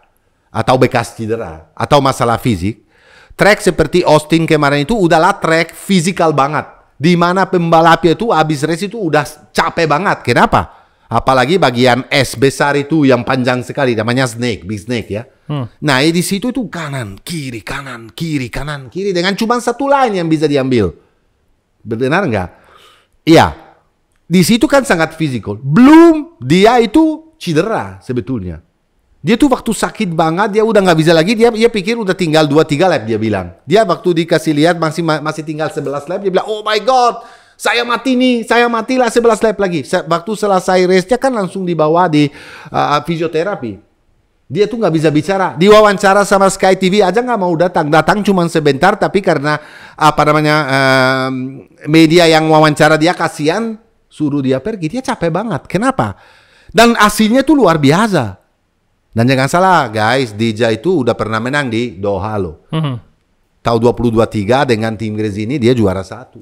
atau bekas cedera atau masalah fisik, track seperti Austin kemarin itu udahlah track fisikal banget. Di mana pembalapnya itu habis race itu udah capek banget. Kenapa? Apalagi bagian es besar itu yang panjang sekali, namanya snake, big snake ya. Nah, di situ itu kanan, kiri, kanan, kiri, kanan, kiri. Dengan cuma satu line yang bisa diambil. Benar nggak? Iya. Di situ kan sangat fisikal. Belum dia itu cedera sebetulnya. Dia tuh waktu sakit banget, dia udah nggak bisa lagi. Dia pikir udah tinggal 2-3 lap, dia bilang. Dia waktu dikasih lihat masih tinggal 11 lap, dia bilang, oh my God, saya mati nih, saya matilah 11 lap lagi. Waktu selesai race-nya kan langsung dibawa di fisioterapi. Dia tuh nggak bisa bicara. Diwawancara sama Sky TV aja nggak mau datang. Datang cuma sebentar, tapi karena media yang wawancara dia kasihan, suruh dia pergi. Dia capek banget. Kenapa? Dan hasilnya tuh luar biasa. Dan jangan salah guys, Dija itu udah pernah menang di Doha loh. Tahun 2023 dengan tim Gresini dia juara 1.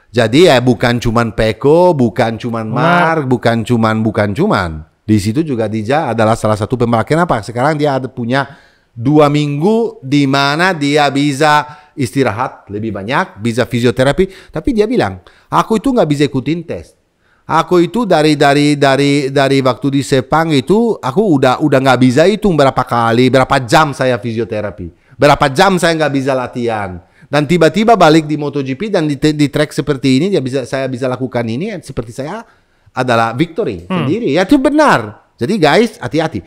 Jadi bukan cuman Pecco, bukan cuman Mark, bukan cuman. Di situ juga Dija adalah salah satu pembalap. Kenapa? Sekarang dia punya 2 minggu di mana dia bisa istirahat lebih banyak, bisa fisioterapi. Tapi dia bilang, aku itu nggak bisa ikutin tes. Aku itu dari waktu di Sepang itu aku udah nggak bisa hitung berapa jam saya fisioterapi, berapa jam saya nggak bisa latihan. Dan tiba-tiba balik di MotoGP dan di track seperti ini saya bisa lakukan ini seperti saya adalah victory sendiri. Ya itu benar. Jadi guys, hati-hati.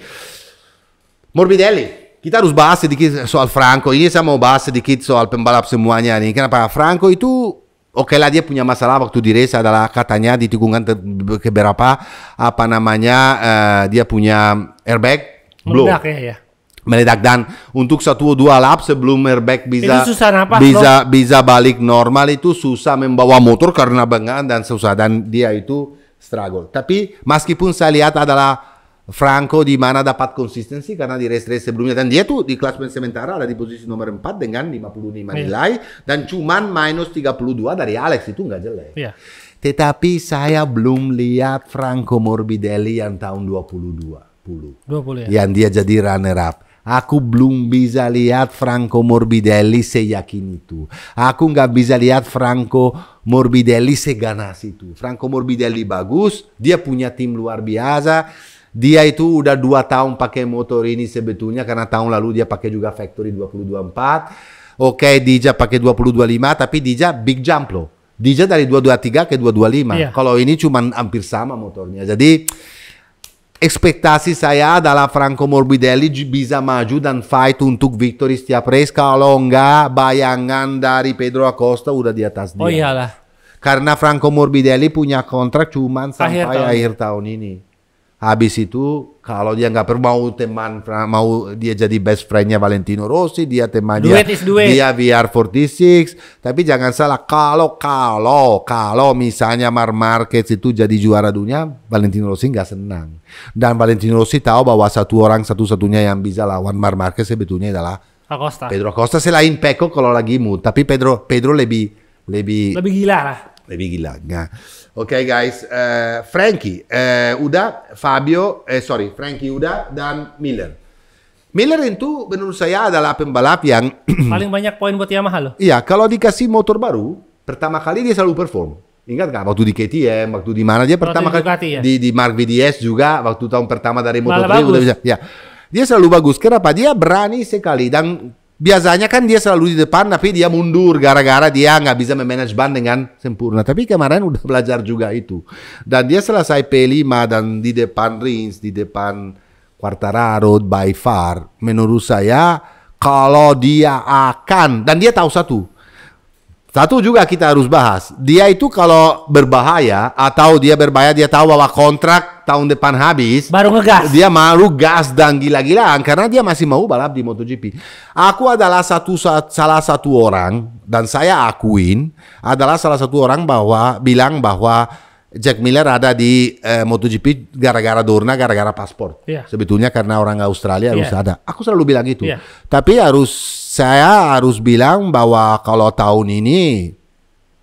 Morbidelli, kita harus bahas sedikit soal Franco. Ini saya mau bahas sedikit soal pembalap semuanya nih. Kenapa? Franco itu oke lah, dia punya masalah waktu di race adalah katanya di tikungan beberapa dia punya airbag blow. Meledak ya. Meledak, dan untuk 1-2 lap sebelum airbag bisa balik normal itu susah membawa motor karena bengan dan susah, dan dia itu struggle. Tapi meskipun saya lihat adalah Franco di mana dapat konsistensi karena di race-race sebelumnya, dan dia tuh di klasmen sementara ada di posisi nomor 4 dengan 55 nilai dan cuman minus 32 dari Alex, itu nggak jelek. Tetapi saya belum lihat Franco Morbidelli yang tahun 2020 yang dia jadi runner up. Aku belum bisa lihat Franco Morbidelli seyakin itu. Aku nggak bisa lihat Franco Morbidelli seganas itu. Franco Morbidelli bagus, dia punya tim luar biasa. Dia itu udah 2 tahun pakai motor ini sebetulnya, karena tahun lalu dia pakai juga Factory 224. Oke, Dija pakai 225, tapi Dija big jump loh. Dija dari 223 ke 225. Kalau ini cuma hampir sama motornya. Jadi ekspektasi saya adalah Franco Morbidelli bisa maju dan fight untuk victory setiap race. Kalau enggak, bayangan dari Pedro Acosta udah di atas dia. Oh iyalah. Karena Franco Morbidelli punya kontrak cuma sampai akhir tahun ini. Habis itu kalau dia nggak mau dia jadi best friendnya Valentino Rossi, dia teman dia VR46. Tapi jangan salah, kalau misalnya Marc Marquez itu jadi juara dunia, Valentino Rossi nggak senang. Dan Valentino Rossi tahu bahwa satu-satunya yang bisa lawan Marc Marquez sebetulnya adalah Acosta. Pedro Acosta selain Pecco kalau lagi mood, tapi Pedro lebih gila lah. Lebih gila. Nah, oke guys, Frankie udah, Frankie udah, dan Miller. Miller itu menurut saya adalah pembalap yang paling banyak poin buat Yamaha loh. Iya, kalau dikasih motor baru, pertama kali dia selalu perform. Ingat nggak? Waktu di KTM, waktu di mana dia pertama kali di Mark VDS juga, waktu tahun pertama dari Moto3 udah bisa. Ya, dia selalu bagus. Kenapa? Dia berani sekali, dan biasanya kan dia selalu di depan, tapi dia mundur gara-gara dia nggak bisa memanage ban dengan sempurna. Tapi kemarin udah belajar juga itu. Dan dia selesai P5 dan di depan Rins, di depan Quartararo, by far. Menurut saya, kalau dia akan, dan dia tahu satu juga kita harus bahas. Dia itu kalau berbahaya atau dia berbahaya, dia tahu bahwa kontrak tahun depan habis, baru ngegas. Dia baru gas dan gila-gilaan karena dia masih mau balap di MotoGP. Aku adalah salah satu orang, dan saya akuin adalah salah satu orang bilang bahwa Jack Miller ada di MotoGP gara-gara Dorna, gara-gara paspor. Sebetulnya karena orang Australia harus ada. Aku selalu bilang gitu. Tapi saya harus bilang bahwa kalau tahun ini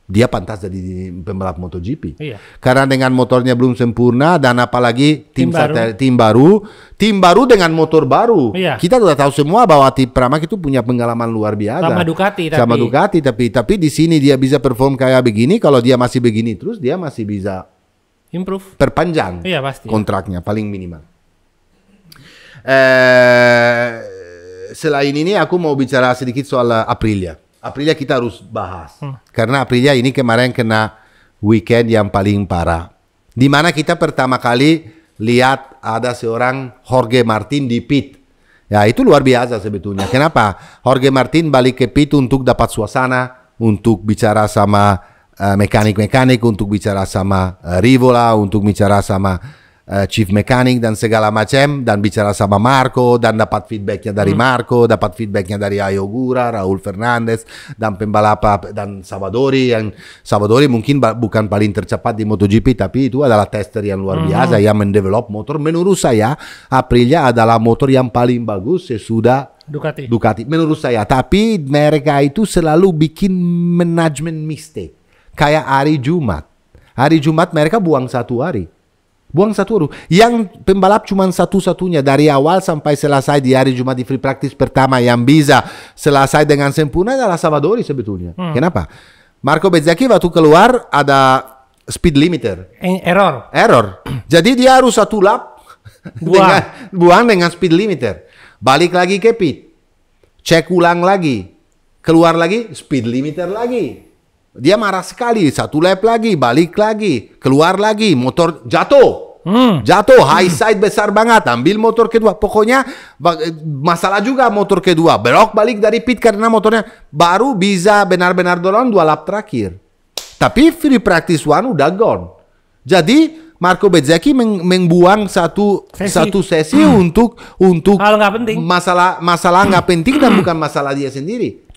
dia pantas jadi pembalap MotoGP. Karena dengan motornya belum sempurna, dan apalagi tim baru dengan motor baru. Kita sudah tahu semua bahwa tim Pramac itu punya pengalaman luar biasa. Sama Ducati, tapi di sini dia bisa perform kayak begini. Kalau dia masih begini terus, dia masih bisa Improve. Perpanjang. Iya pasti. Kontraknya paling minimal. Selain ini aku mau bicara sedikit soal Aprilia. Aprilia kita harus bahas. Karena Aprilia ini kemarin kena weekend yang paling parah. Di mana kita pertama kali lihat ada seorang Jorge Martin di pit. Ya itu luar biasa sebetulnya. Kenapa? Jorge Martin balik ke pit untuk dapat suasana, untuk bicara sama mekanik-mekanik, untuk bicara sama Rivola, untuk bicara sama chief mechanic dan segala macam, dan bicara sama Marco dan dapat feedbacknya dari Marco, dapat feedbacknya dari Ayogura, Raul Fernandez dan pembalap dan Savadori, yang Savadori mungkin bukan paling tercepat di MotoGP tapi itu adalah tester yang luar biasa yang mendevelop motor. Menurut saya Aprilia adalah motor yang paling bagus sesudah Ducati menurut saya, tapi mereka itu selalu bikin management mistake. Kayak hari Jumat mereka buang satu hari. Yang pembalap cuma satu-satunya dari awal sampai selesai di hari Jumat di free practice pertama yang bisa selesai dengan sempurna adalah Savadori sebetulnya. Kenapa? Marco Bezzecchi waktu keluar ada speed limiter. Error. Jadi dia harus satu lap buang dengan speed limiter. Balik lagi ke pit. Cek ulang lagi. Keluar lagi, speed limiter lagi. Dia marah sekali, satu lap lagi, balik lagi, keluar lagi, motor jatuh. High side besar banget, ambil motor kedua. Pokoknya masalah juga motor kedua. Belok balik dari pit karena motornya baru bisa benar-benar dorong 2 lap terakhir. Tapi free practice one udah gone. Jadi Marco Bezzecchi membuang satu sesi untuk hal nggak penting. Masalah nggak penting dan bukan masalah dia sendiri.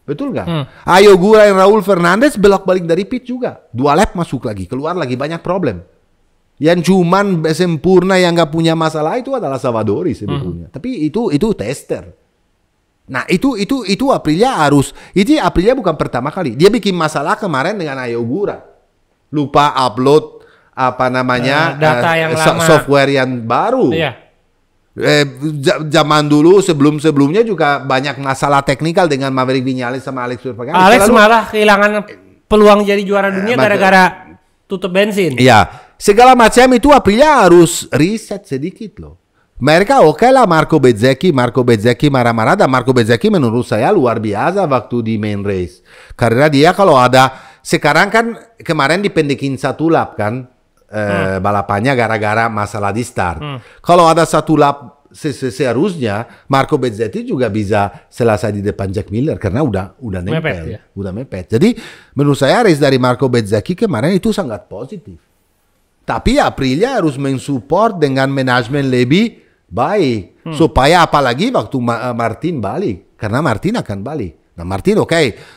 Betul nggak? Ayogura dan Raul Fernandez belok balik dari pit juga. 2 lap masuk lagi, keluar lagi, banyak problem. Yang cuman sempurna yang nggak punya masalah itu adalah Savadori sebetulnya. Tapi itu tester. Nah itu Aprilia harus. Itu Aprilia bukan pertama kali. Dia bikin masalah kemarin dengan Ayogura. Lupa upload data yang lama, software yang baru. Iya. Zaman dulu sebelumnya juga banyak masalah teknikal dengan Maverick Viñales sama Alex Espargaro. Alex malah kehilangan peluang jadi juara dunia gara-gara tutup bensin. Iya, segala macam itu Aprilia harus riset sedikit loh. Mereka oke lah Marco Bezzecchi marah-marah, dan Marco Bezzecchi menurut saya luar biasa waktu di main race. Karena dia kalau ada sekarang kan kemarin dipendekin satu lap kan. Balapannya gara-gara masalah di start. Kalau ada satu lap seharusnya Marco Bezzecchi juga bisa selesai di depan Jack Miller karena udah nempel, udah mepet. Jadi menurut saya race dari Marco Bezzecchi kemarin itu sangat positif. Tapi Aprilia harus mensupport dengan manajemen lebih baik supaya apalagi waktu Martin balik, karena Martin akan balik. Nah Martin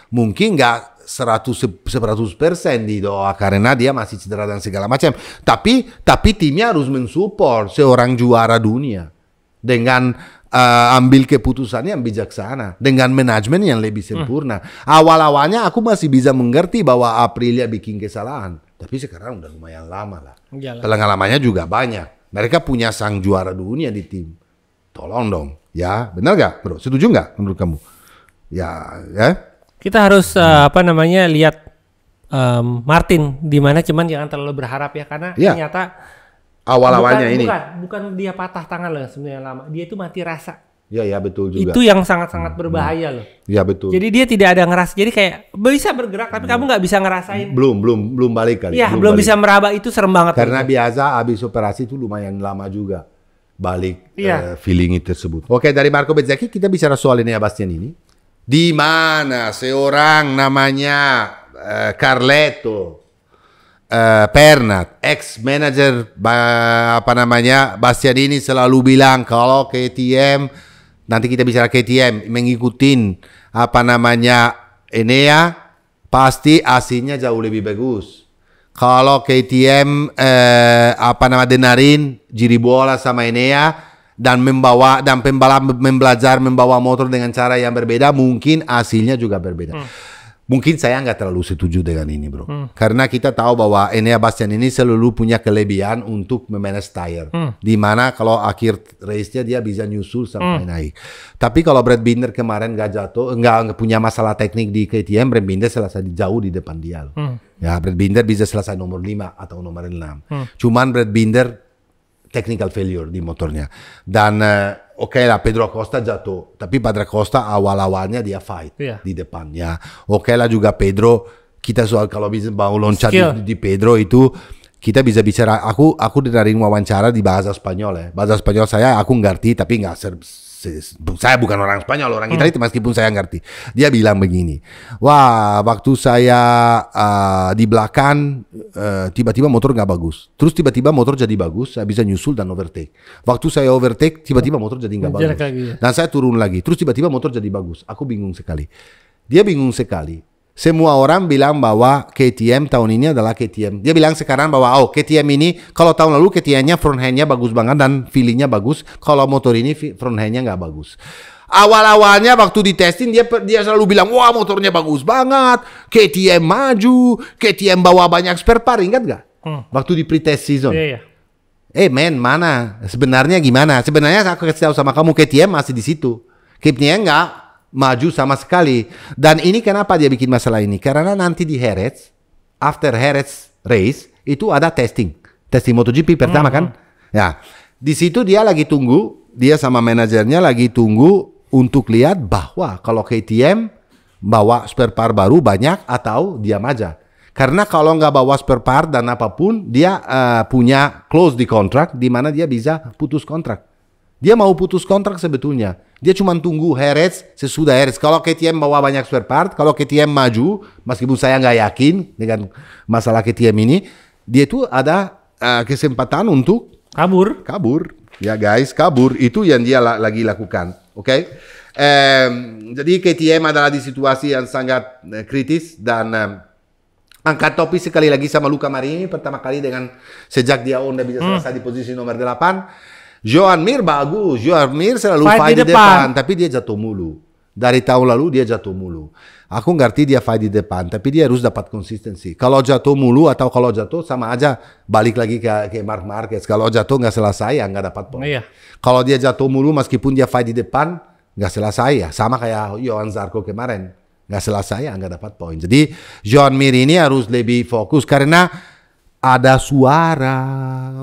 mungkin nggak 100% di Doha karena dia masih cedera dan segala macam. Tapi timnya harus mensupport seorang juara dunia dengan ambil keputusan yang bijaksana, dengan manajemen yang lebih sempurna. Awal-awalnya aku masih bisa mengerti bahwa Aprilia bikin kesalahan, tapi sekarang udah lumayan lama lah. Pengalamannya juga banyak. Mereka punya sang juara dunia di tim. Tolong dong, ya benar gak, bro? Setuju nggak menurut kamu? Ya. Kita harus lihat Martin di mana, cuman jangan terlalu berharap ya, karena ternyata awal-awalnya ini bukan dia patah tangan loh sebenarnya lama, dia itu mati rasa. Ya betul juga. Itu yang sangat-sangat berbahaya loh. Ya betul. Jadi dia tidak ada ngerasa, jadi kayak bisa bergerak tapi kamu nggak bisa ngerasain. Belum balik kali. Iya belum bisa meraba, itu serem banget. Karena biasa habis operasi itu lumayan lama juga balik feeling tersebut. Oke, dari Marco Bezzecchi kita bicara soal ini ya, Bastian ini. Di mana seorang namanya Carleto Pernat, ex manager Bastianini selalu bilang kalau KTM, nanti kita bicara KTM, mengikutin Enea, pasti hasilnya jauh lebih bagus. Kalau KTM denarin Giribola sama Enea dan pembalap belajar membawa motor dengan cara yang berbeda, mungkin hasilnya juga berbeda. Mungkin saya nggak terlalu setuju dengan ini, bro. Karena kita tahu bahwa Enea Bastian ini selalu punya kelebihan untuk memanage tire. Di mana kalau akhir race-nya dia bisa nyusul sampai naik. Tapi kalau Brad Binder kemarin nggak jatuh, nggak punya masalah teknik di KTM, Brad Binder selesai jauh di depan dia. Ya, Brad Binder bisa selesai nomor 5 atau nomor 6. Cuman Brad Binder technical failure di motornya. Dan oke lah, Pedro Acosta jatuh, tapi Pedro Acosta awal-awalnya dia fight di depan ya. Oke lah juga Pedro, kita soal kalau bisa mau loncat di Pedro itu kita bisa bicara. Aku dari wawancara di bahasa Spanyol ya. Bahasa Spanyol saya aku ngerti tapi nggak saya bukan orang Spanyol, orang Italia, meskipun saya ngerti. Dia bilang begini, wah waktu saya di belakang tiba-tiba motor nggak bagus. Terus tiba-tiba motor jadi bagus, saya bisa nyusul dan overtake. Waktu saya overtake, tiba-tiba motor jadi nggak bagus. Dan saya turun lagi, terus tiba-tiba motor jadi bagus. Aku bingung sekali. Dia bingung sekali. Semua orang bilang bahwa KTM tahun ini adalah KTM. Dia bilang sekarang bahwa KTM ini, kalau tahun lalu KTM-nya front hand-nya bagus banget dan feeling-nya bagus. Kalau motor ini front hand-nya nggak bagus. Awal-awalnya waktu di testing dia selalu bilang, wah motornya bagus banget. KTM maju, KTM bawa banyak spare part, ingat nggak? Waktu di pre-test season. Men, mana? Sebenarnya gimana? Sebenarnya aku kasih tahu sama kamu, KTM masih di situ. KTM nggak maju sama sekali. Dan ini kenapa dia bikin masalah ini? Karena nanti di Jerez, after Jerez race, itu ada testing MotoGP pertama kan? Ya, di situ dia lagi tunggu, dia sama manajernya lagi tunggu untuk lihat bahwa kalau KTM bawa spare part baru banyak atau diam aja. Karena kalau nggak bawa spare part dan apapun, dia punya close di kontrak, di mana dia bisa putus kontrak. Dia mau putus kontrak sebetulnya. Dia cuma tunggu Jerez, sesudah Jerez. Kalau KTM bawa banyak spare part, kalau KTM maju, meskipun saya nggak yakin dengan masalah KTM ini, dia itu ada kesempatan untuk kabur. Ya guys, kabur. Itu yang dia lagi lakukan. Oke? Jadi KTM adalah di situasi yang sangat kritis dan angkat topi sekali lagi sama Luca Marini. Pertama kali dengan sejak dia Honda bisa selesai di posisi nomor 8. Joan Mir bagus, Joan Mir selalu fight di depan, tapi dia jatuh mulu. Dari tahun lalu dia jatuh mulu. Aku ngerti dia fight di depan, tapi dia harus dapat konsistensi. Kalau jatuh mulu atau kalau jatuh sama aja balik lagi ke Marc Marquez. Kalau jatuh nggak selesai ya nggak dapat poin. Kalau dia jatuh mulu meskipun dia fight di depan nggak selesai ya, sama kayak Johan Zarco kemarin nggak selesai ya nggak dapat poin. Jadi Joan Mir ini harus lebih fokus karena ada suara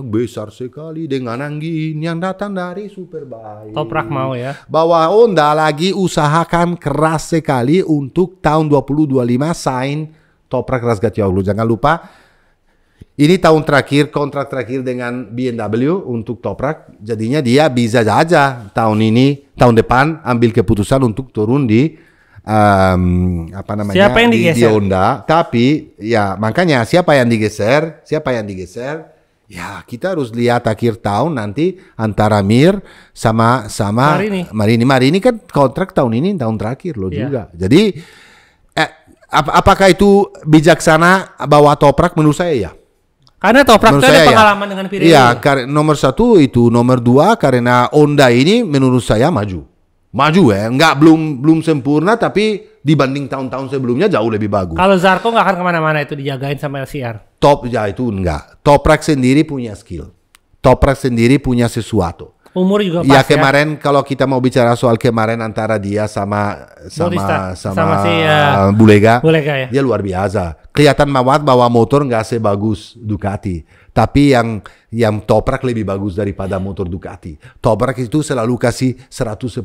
besar sekali dengan angin yang datang dari Superbike. Toprak mau ya. Bahwa Honda lagi usahakan keras sekali untuk tahun 2025 sign Toprak Razgatlioglu. Jangan lupa, ini tahun terakhir, kontrak terakhir dengan BMW untuk Toprak. Jadinya dia bisa saja tahun depan ambil keputusan untuk turun di siapa yang digeser? Di Honda. Tapi ya makanya siapa yang digeser, ya kita harus lihat akhir tahun nanti antara Mir sama Marini kan kontrak tahun ini tahun terakhir loh juga. Jadi apakah itu bijaksana bawa Toprak? Menurut saya ya. Karena Toprak itu ada pengalaman dengan Pirelli. Iya, nomor 1 itu, nomor 2 karena Honda ini menurut saya maju ya, belum sempurna tapi dibanding tahun-tahun sebelumnya jauh lebih bagus. Kalau Zarco nggak akan kemana-mana, itu dijagain sama LCR. Itu enggak. Toprak sendiri punya skill. Toprak sendiri punya sesuatu. Umur juga pas ya. Kemarin kalau kita mau bicara soal kemarin antara dia sama Bulega ya. Dia luar biasa. Kelihatan bahwa motor nggak sebagus Ducati. Tapi yang Toprak lebih bagus daripada motor Ducati. Toprak itu selalu kasih 110%.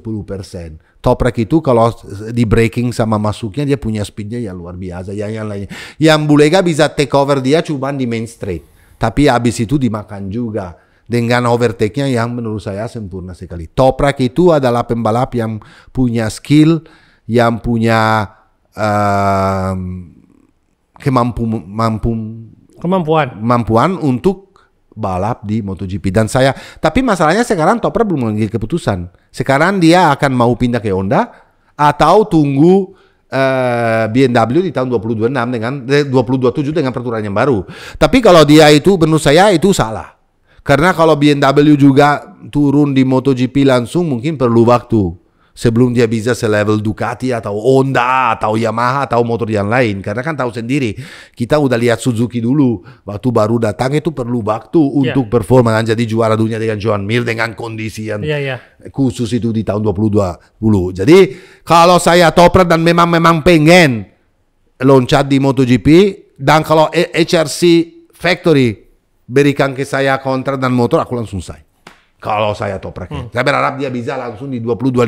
Toprak itu kalau di braking sama masuknya dia punya speednya yang luar biasa. Yang lainnya, yang Bulega bisa take over dia cuma di main straight. Tapi habis itu dimakan juga dengan overtake-nya yang menurut saya sempurna sekali. Toprak itu adalah pembalap yang punya skill, yang punya kemampuan untuk balap di MotoGP. Dan tapi masalahnya sekarang Toprak belum mengambil keputusan. Sekarang dia akan mau pindah ke Honda atau tunggu BMW di tahun 2027 dengan peraturan yang baru. Tapi kalau dia itu menurut saya itu salah. Karena kalau BMW juga turun di MotoGP langsung mungkin perlu waktu. sebelum dia bisa selevel Ducati atau Honda atau Yamaha atau motor yang lain. Karena kan tahu sendiri, kita udah lihat Suzuki dulu, waktu baru datang itu perlu waktu untuk performa kan, jadi juara dunia dengan Joan Mir dengan kondisi yang khusus itu di tahun 2020. Jadi kalau saya Toprak dan memang pengen loncat di MotoGP, dan kalau HRC Factory berikan ke saya kontrak dan motor, aku langsung sign. Kalau saya Toprak, saya berharap dia bisa langsung di 2025,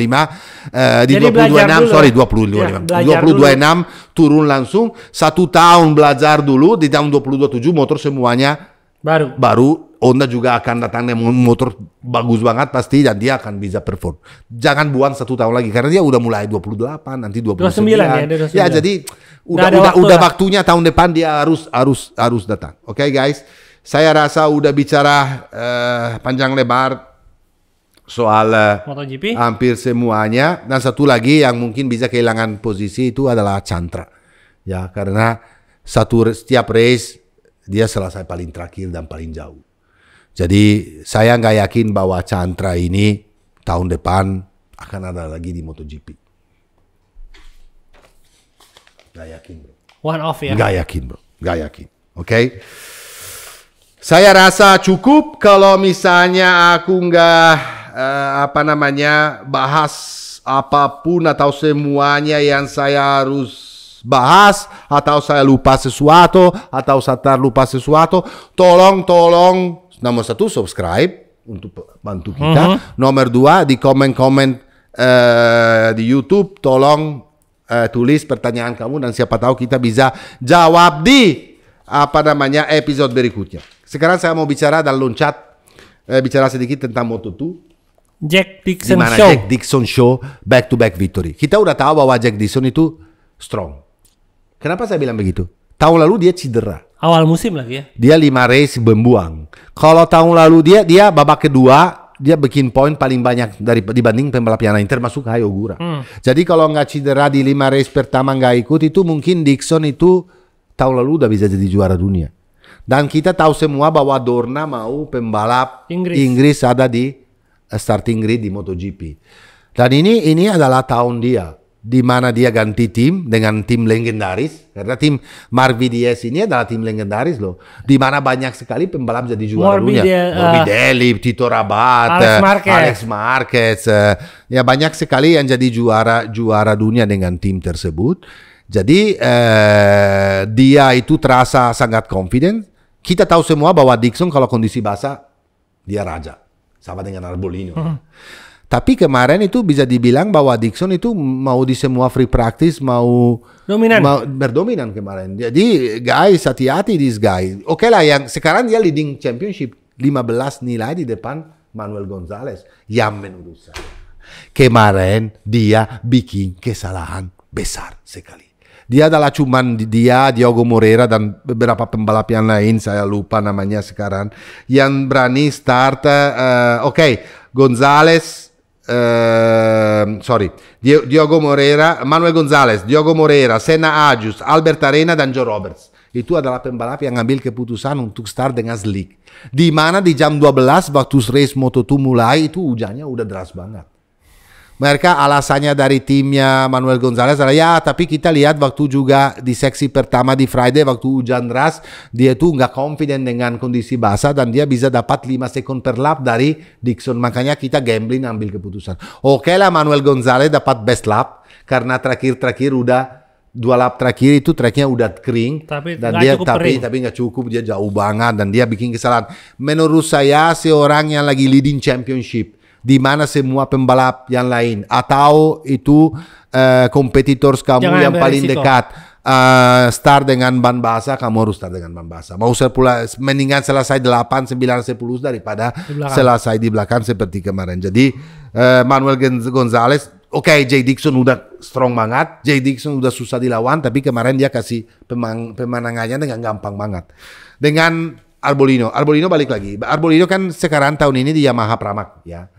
di 2026, sorry 2025, 2026 turun langsung 1 tahun belajar dulu, di tahun 2027 motor semuanya baru. Honda juga akan datang dengan motor bagus banget pasti, dan dia akan bisa perform. Jangan buang 1 tahun lagi karena dia udah mulai 28, nanti 29. Ya jadi udah waktunya tahun depan dia harus datang. Oke, guys. Saya rasa udah bicara panjang lebar soal MotoGP, hampir semuanya. Dan satu lagi yang mungkin bisa kehilangan posisi itu adalah Chandra. Ya, karena setiap race dia selesai paling terakhir dan paling jauh. Jadi saya nggak yakin bahwa Chandra ini tahun depan akan ada lagi di MotoGP. Nggak yakin, bro. One off ya? Nggak yakin, bro. Nggak yakin. Oke? Saya rasa cukup kalau misalnya aku nggak bahas apapun atau semuanya yang saya harus bahas, atau saya lupa sesuatu, atau saya lupa sesuatu. Tolong nomor 1 subscribe untuk bantu kita. Nomor 2 di komen-komen di YouTube tolong tulis pertanyaan kamu, dan siapa tahu kita bisa jawab di episode berikutnya. Sekarang saya mau bicara dan loncat bicara sedikit tentang Moto2. Jack Dixon Dimana Show. Jack Dixon Show back to back victory. Kita udah tahu bahwa Jack Dixon itu strong. Kenapa saya bilang begitu? Tahun lalu dia cedera. Awal musim lagi ya. Dia 5 race membuang. Kalau tahun lalu dia babak kedua dia bikin poin paling banyak dibanding pembalap yang lain, termasuk Hayo Ogura. Jadi kalau nggak cedera di 5 race pertama nggak ikut, itu mungkin Dixon itu tahun lalu udah bisa jadi juara dunia. Dan kita tahu semua bahwa Dorna mau pembalap Inggris ada di starting grid di MotoGP. Dan ini adalah tahun dia, di mana dia ganti tim dengan tim legendaris. Karena tim Morbidelli ini adalah tim legendaris loh, di mana banyak sekali pembalap jadi juara dunia. Morbidelli, Tito Rabat, Alex Marquez, ya banyak sekali yang jadi juara dunia dengan tim tersebut. Jadi dia itu terasa sangat confident. Kita tahu semua bahwa Dixon kalau kondisi basah dia raja, sama dengan Arbolino. Tapi kemarin itu bisa dibilang bahwa Dixon itu mau di semua free practice mau berdominan kemarin. Jadi guys, hati-hati this guy. Oke lah, yang sekarang dia leading championship 15 nilai di depan Manuel Gonzalez. Yang menurut saya kemarin dia bikin kesalahan besar sekali. Dia adalah cuman dia, Diogo Moreira, dan beberapa pembalap yang lain, saya lupa namanya sekarang, yang berani start, Gonzalez, Diogo Moreira, Manuel Gonzalez, Diogo Moreira, Senna Agius, Albert Arena, dan Joe Roberts. Itu adalah pembalap yang ngambil keputusan untuk start dengan slick. Di mana di jam 12 waktu race Moto2 mulai, itu hujannya udah deras banget. Mereka alasannya dari timnya Manuel Gonzalez adalah ya, tapi kita lihat waktu juga di seksi pertama di Friday waktu hujan deras, dia tuh nggak confident dengan kondisi basah dan dia bisa dapat 5 second per lap dari Dixon. Makanya kita gambling ambil keputusan. Oke lah, Manuel Gonzalez dapat best lap karena terakhir udah 2 lap terakhir itu tracknya udah kering, dan dia tapi nggak cukup, dia jauh banget dan dia bikin kesalahan. Menurut saya seorang yang lagi leading championship, di mana semua pembalap yang lain atau itu competitors kamu yang paling dekat start dengan ban basah, kamu harus start dengan ban basah. Mau mendingan selesai 8, 9, 10 daripada selesai di belakang seperti kemarin. Jadi Manuel Gonzalez, Jay Dixon udah strong banget, Jay Dixon udah susah dilawan, tapi kemarin dia kasih pemenangannya dengan gampang banget. Dengan Arbolino balik lagi. Arbolino kan sekarang tahun ini di Yamaha Pramac ya.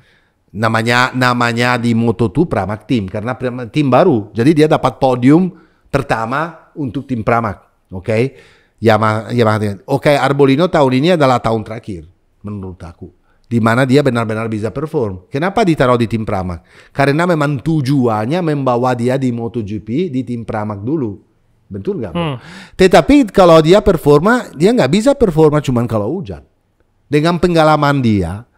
Namanya di Moto2 Pramac Team karena tim baru. Jadi dia dapat podium pertama untuk tim Pramac. Yamaha. Arbolino tahun ini adalah tahun terakhir menurut aku. di mana dia benar-benar bisa perform. Kenapa ditaruh di tim Pramac? Karena memang tujuannya membawa dia di MotoGP di tim Pramac dulu. Betul nggak? Tetapi kalau dia performa, dia nggak bisa performa cuman kalau hujan. Dengan pengalaman dia,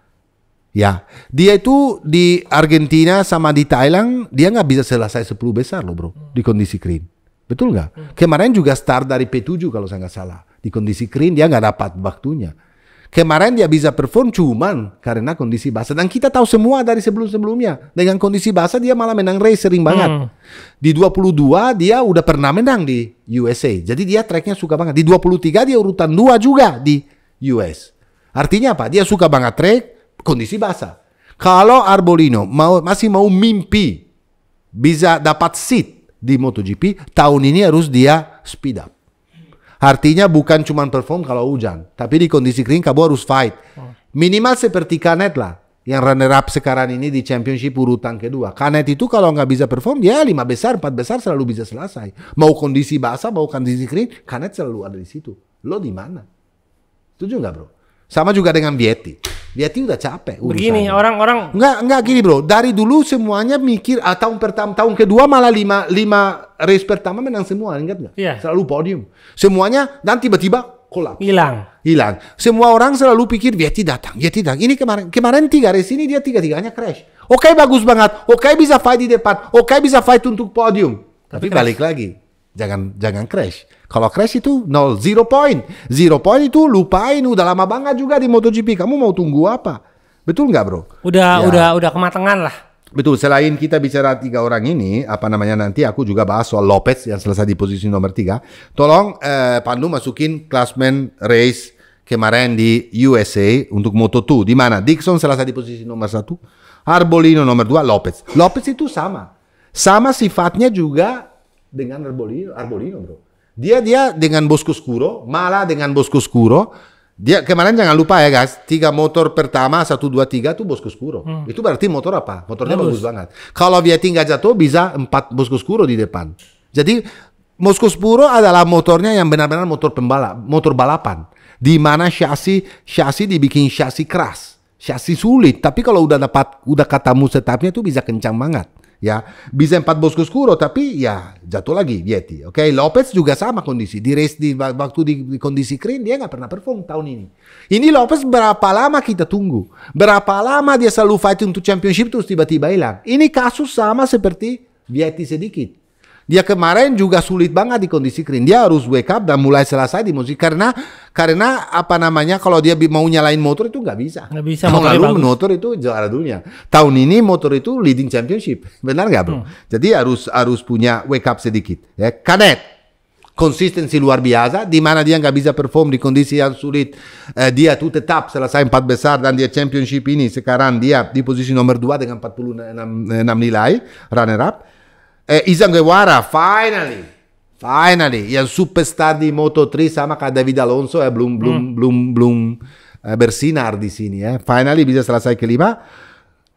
ya, dia itu di Argentina sama di Thailand, dia nggak bisa selesai 10 besar loh bro, di kondisi kering. Betul nggak? Kemarin juga start dari P7 kalau saya nggak salah. Di kondisi kering dia nggak dapat waktunya. Kemarin dia bisa perform cuman karena kondisi basah. Dan kita tahu semua dari sebelum-sebelumnya. Dengan kondisi basah dia malah menang race sering banget. Di 22 dia udah pernah menang di USA. Jadi dia tracknya suka banget. Di 23 dia urutan 2 juga di US. Artinya apa? Dia suka banget track kondisi basah. Kalau Arbolino masih mau mimpi bisa dapat seat di MotoGP, tahun ini harus dia speed up. Artinya bukan cuma perform kalau hujan, tapi di kondisi kering kamu harus fight. Minimal seperti Canet lah, yang runner up sekarang ini di championship urutan kedua. Canet itu kalau nggak bisa perform, ya 5 besar, 4 besar selalu bisa selesai. Mau kondisi basah, mau kondisi kering, Canet selalu ada di situ. Lo di mana? Setuju nggak bro? Sama juga dengan Vietti. Vietti udah capek. Begini orang-orang nggak gini bro. Dari dulu semuanya mikir tahun pertama, tahun kedua malah 5 race pertama menang semua, ingat nggak? Iya. Selalu podium. Semuanya dan tiba-tiba kolaps. hilang. Semua orang selalu pikir Vietti datang. Ini kemarin 3 race ini dia 3-3-nya crash. Oke, bagus banget. Oke, bisa fight di depan. Oke, bisa fight untuk podium. Tapi balik lagi. Jangan crash. Kalau crash itu 0 point. 0 point itu lupain, udah lama banget juga di MotoGP. Kamu mau tunggu apa? Betul nggak bro? Udah kematangan lah. Betul. Selain kita bicara 3 orang ini, nanti aku juga bahas soal Lopez yang selesai di posisi nomor 3. Tolong Pandu masukin klasmen race kemarin di USA untuk Moto2. Di mana Dixon selesai di posisi nomor 1, Arbolino nomor 2, Lopez. Lopez itu sama sifatnya juga dengan Arbolino bro. Dia dengan Boscoscuro, malah dengan Boscoscuro. Dia kemarin jangan lupa ya guys, 3 motor pertama 1, 2, 3 tuh Boscoscuro. Itu berarti motor apa? Motornya bagus banget. Kalau Vietti nggak jatuh bisa 4 Boscoscuro di depan. Jadi Boscoscuro adalah motornya yang benar-benar motor pembalap, motor balapan. Di mana chassis dibikin chassis keras, chassis sulit. Tapi kalau udah ketemu setupnya tuh bisa kencang banget. Ya, bisa 4 Boscoscuro tapi ya jatuh lagi Vietti. Oke, Lopez juga sama kondisi. Di race waktu di kondisi kering dia nggak pernah perform tahun ini. Ini Lopez berapa lama kita tunggu? Berapa lama dia selalu fight untuk championship terus tiba-tiba hilang? Ini kasus sama seperti Vietti sedikit. Dia kemarin juga sulit banget di kondisi kering. Dia harus wake up dan mulai selesai di musik karena kalau dia mau nyalain motor itu nggak bisa. Tahun lalu motor itu juara dunia. Tahun ini motor itu leading championship. Benar nggak bro? Jadi harus punya wake up sedikit. Ya, Canet konsistensi luar biasa. Di mana dia nggak bisa perform di kondisi yang sulit. Dia tuh tetap selesai 4 besar dan dia championship ini sekarang dia di posisi nomor 2 dengan 46 nilai runner up. Izan Guevara finally yang superstar di Moto3 sama kayak David Alonso belum bersinar di sini ya. Finally bisa selesai ke-5.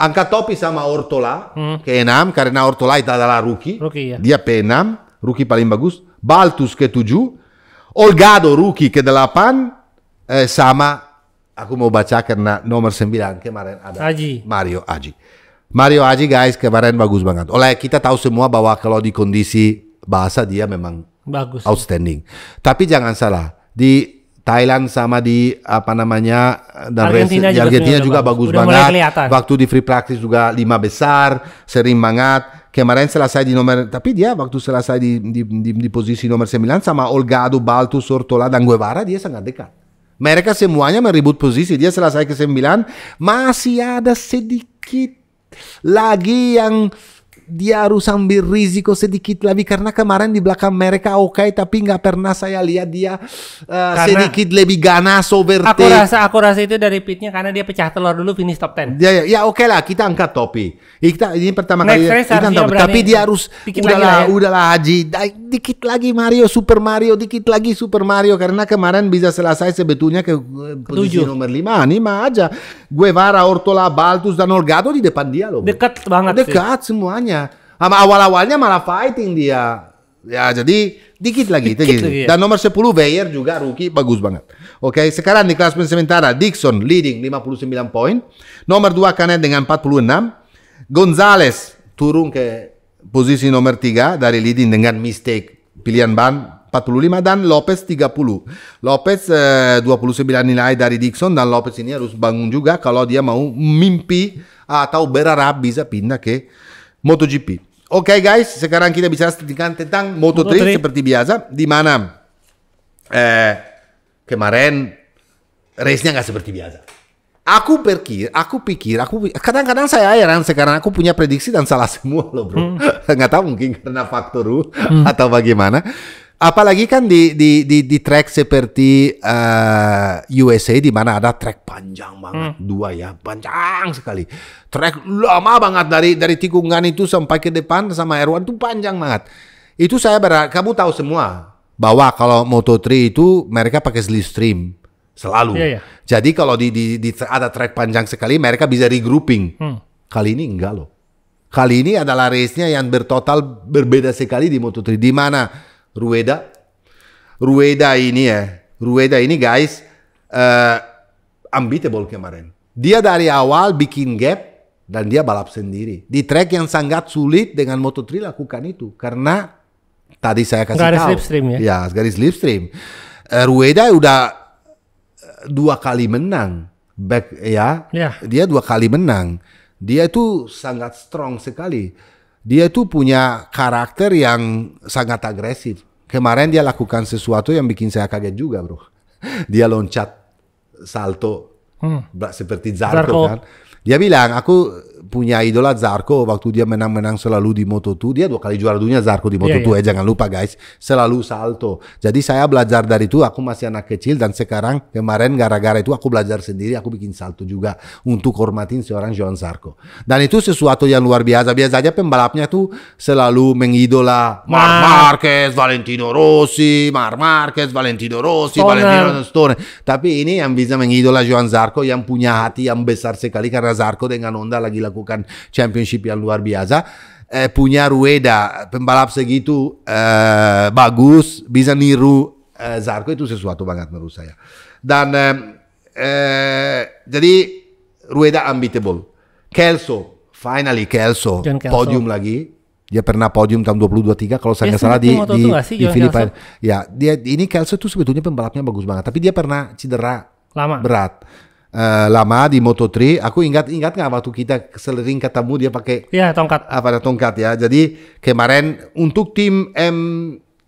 Angkat topi sama Ortola ke-6 karena Ortola itu adalah rookie ya. Dia P6, rookie paling bagus. Baltus ke-7, Olgado rookie ke-8 sama aku mau baca karena nomor 9 kemarin ada Mario Aji guys kemarin bagus banget. Kita tahu semua bahwa kalau di kondisi basah dia memang bagus, outstanding. Tapi jangan salah, di Thailand sama di Argentina juga bagus banget. Waktu di free practice juga 5 besar, sering banget. Kemarin selesai di nomor, tapi dia waktu selesai di posisi nomor 9 sama Olgado, Baltus, Ortola dan Guevara dia sangat dekat. Mereka semuanya meribut posisi. Dia selesai ke 9, masih ada sedikit lagi yang dia harus ambil risiko sedikit lagi karena kemarin di belakang mereka tapi nggak pernah saya lihat dia sedikit lebih ganas overtake. Aku rasa itu dari pitnya karena dia pecah telur dulu finish top 10. Ya oke lah kita angkat topi. Ini pertama kali kita angkat topi. Tapi dia harus udahlah Haji dikit lagi Super Mario dikit lagi Super Mario karena kemarin bisa selesai sebetulnya ke posisi nomor 5 aja. Guevara, Ortola, Baltus dan Olgado di depan dia loh. Dekat banget sih. Semuanya. Awal-awalnya malah fighting dia. Ya jadi dikit lagi. Dan nomor 10 Weyer juga rookie bagus banget. Oke, sekarang di kelas sementara Dixon leading 59 poin. Nomor 2 Canet dengan 46. Gonzalez turun ke posisi nomor 3 dari leading dengan mistake pilihan ban 45 dan Lopez 30. Lopez 29 nilai dari Dixon dan Lopez ini harus bangun juga kalau dia mau mimpi atau berharap bisa pindah ke MotoGP. Oke guys, sekarang kita bicara tentang Moto3 seperti biasa, di mana kemarin race-nya nggak seperti biasa. Aku pikir, kadang-kadang saya heran sekarang aku punya prediksi dan salah semua loh bro. Nggak tahu mungkin karena faktor atau bagaimana. Apalagi kan di track seperti USA di mana ada track panjang banget, dua ya, panjang sekali. Track lama banget dari tikungan itu sampai ke depan sama R1 itu panjang banget. Itu kamu tahu semua bahwa kalau Moto3 itu mereka pakai slipstream selalu. Yeah. Jadi kalau ada track panjang sekali mereka bisa regrouping. Kali ini enggak loh. Kali ini adalah race-nya yang bertotal berbeda sekali di Moto3 di mana Rueda ini guys unbeatable kemarin. Dia dari awal bikin gap dan dia balap sendiri di track yang sangat sulit dengan Moto3 lakukan itu karena tadi saya kasih tahu slipstream ya garis slipstream. Rueda udah 2 kali menang dia 2 kali menang. Dia itu sangat strong sekali. Dia itu punya karakter yang sangat agresif. Kemarin dia lakukan sesuatu yang bikin saya kaget juga bro. Dia loncat salto seperti Zarco kan. Dia bilang, aku punya idola Zarco waktu dia menang-menang selalu di Moto2. Dia 2 kali juara dunia Zarco di Moto2 jangan lupa guys. Selalu salto. Jadi saya belajar dari itu, aku masih anak kecil dan sekarang kemarin gara-gara itu aku belajar sendiri, aku bikin salto juga untuk hormatin seorang Johan Zarco. Dan itu sesuatu yang luar biasa. Biasanya pembalapnya tuh selalu mengidola Marc Marquez, Valentino Rossi, Valentino Stoner. Tapi ini yang bisa mengidola Johan Zarco yang punya hati yang besar sekali karena Zarco dengan Honda lagi lakukan championship yang luar biasa. Punya Rueda, pembalap segitu bagus, bisa niru Zarco, itu sesuatu banget menurut saya. Dan jadi Rueda unbeatable. Kelso podium lagi. Dia pernah podium tahun 2023 kalau saya nggak salah di Filipina. Ya, ini Kelso itu sebetulnya pembalapnya bagus banget, tapi dia pernah cedera berat. Lama di Moto3, aku ingat nggak waktu kita sering ketemu dia pakai tongkat ya. Jadi kemarin untuk tim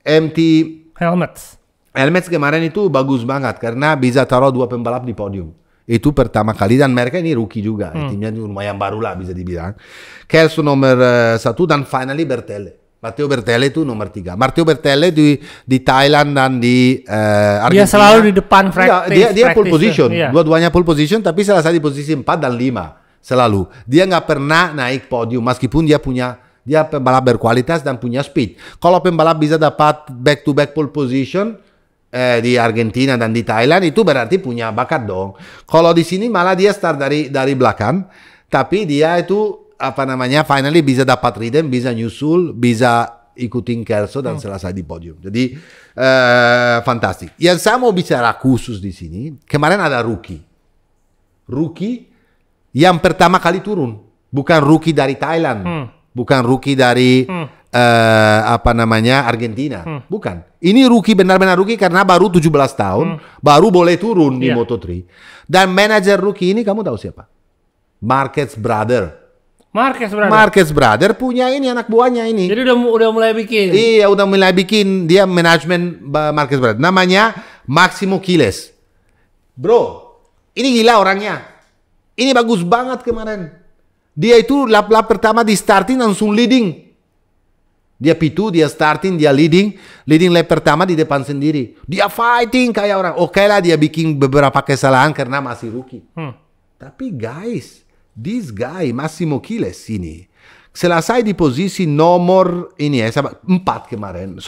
MT Helmets kemarin itu bagus banget karena bisa taruh 2 pembalap di podium. Itu pertama kali dan mereka ini rookie juga, timnya lumayan baru lah bisa dibilang. Kelso nomor 1 dan finally Matteo Bertelle itu nomor 3. Matteo Bertelle di Thailand dan di Argentina. Dia selalu di depan dia pole position. Dua-duanya pole position tapi selesai di posisi 4 dan 5 selalu. Dia nggak pernah naik podium meskipun dia pembalap berkualitas dan punya speed. Kalau pembalap bisa dapat back to back pole position di Argentina dan di Thailand itu berarti punya bakat dong. Kalau di sini malah dia start dari belakang tapi dia itu finally bisa dapat rhythm, bisa nyusul, bisa ikutin Kelso dan selesai di podium. Jadi fantastik. Yang saya mau bicara khusus di sini, kemarin ada rookie yang pertama kali turun, bukan rookie dari Thailand, bukan rookie dari Argentina, bukan. Ini rookie benar-benar rookie karena baru 17 tahun, baru boleh turun di Moto3. Dan manajer rookie ini kamu tahu siapa? Marquez Brother punya ini anak buahnya ini. Jadi udah mulai bikin. Iya, udah mulai bikin. Dia manajemen Marquez Brother. Namanya Máximo Quiles. Bro, ini gila orangnya. Ini bagus banget kemarin. Dia itu lap pertama di starting langsung leading. Dia P2, dia starting, dia leading lap pertama di depan sendiri. Dia fighting kayak orang. Oke lah dia bikin beberapa kesalahan karena masih rookie. Tapi guys, this guy Máximo Quiles ini selesai di posisi nomor 4 kemarin,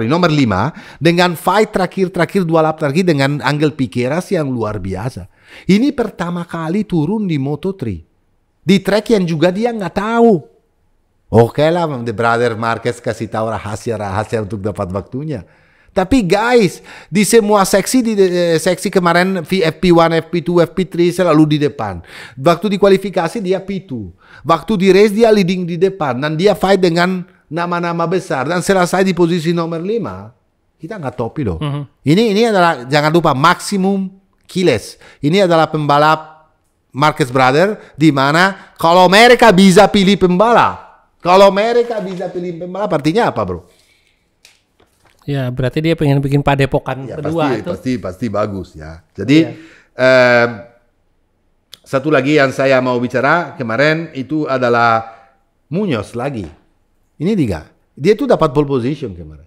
nomor 5 dengan fight terakhir 2 lap terakhir dengan Angel Piqueras yang luar biasa. Ini pertama kali turun di Moto3 di track yang juga dia nggak tahu. Oke lah, the brother Marquez kasih tahu rahasia untuk dapat waktunya. Tapi guys, di semua seksi seksi kemarin FP1, FP2, FP3 selalu di depan. Waktu di kualifikasi dia P2. Waktu di race dia leading di depan dan dia fight dengan nama-nama besar dan selesai di posisi nomor 5. Kita nggak topi loh. Ini adalah, jangan lupa, maksimum Kiles. Ini adalah pembalap Marquez Brother, di mana kalau mereka bisa pilih pembalap, artinya apa, bro? Ya, berarti dia pengen bikin padepokan ya, kedua pasti bagus ya. Jadi satu lagi yang saya mau bicara kemarin itu adalah Munoz lagi. Ini dia tuh dapat pole position kemarin.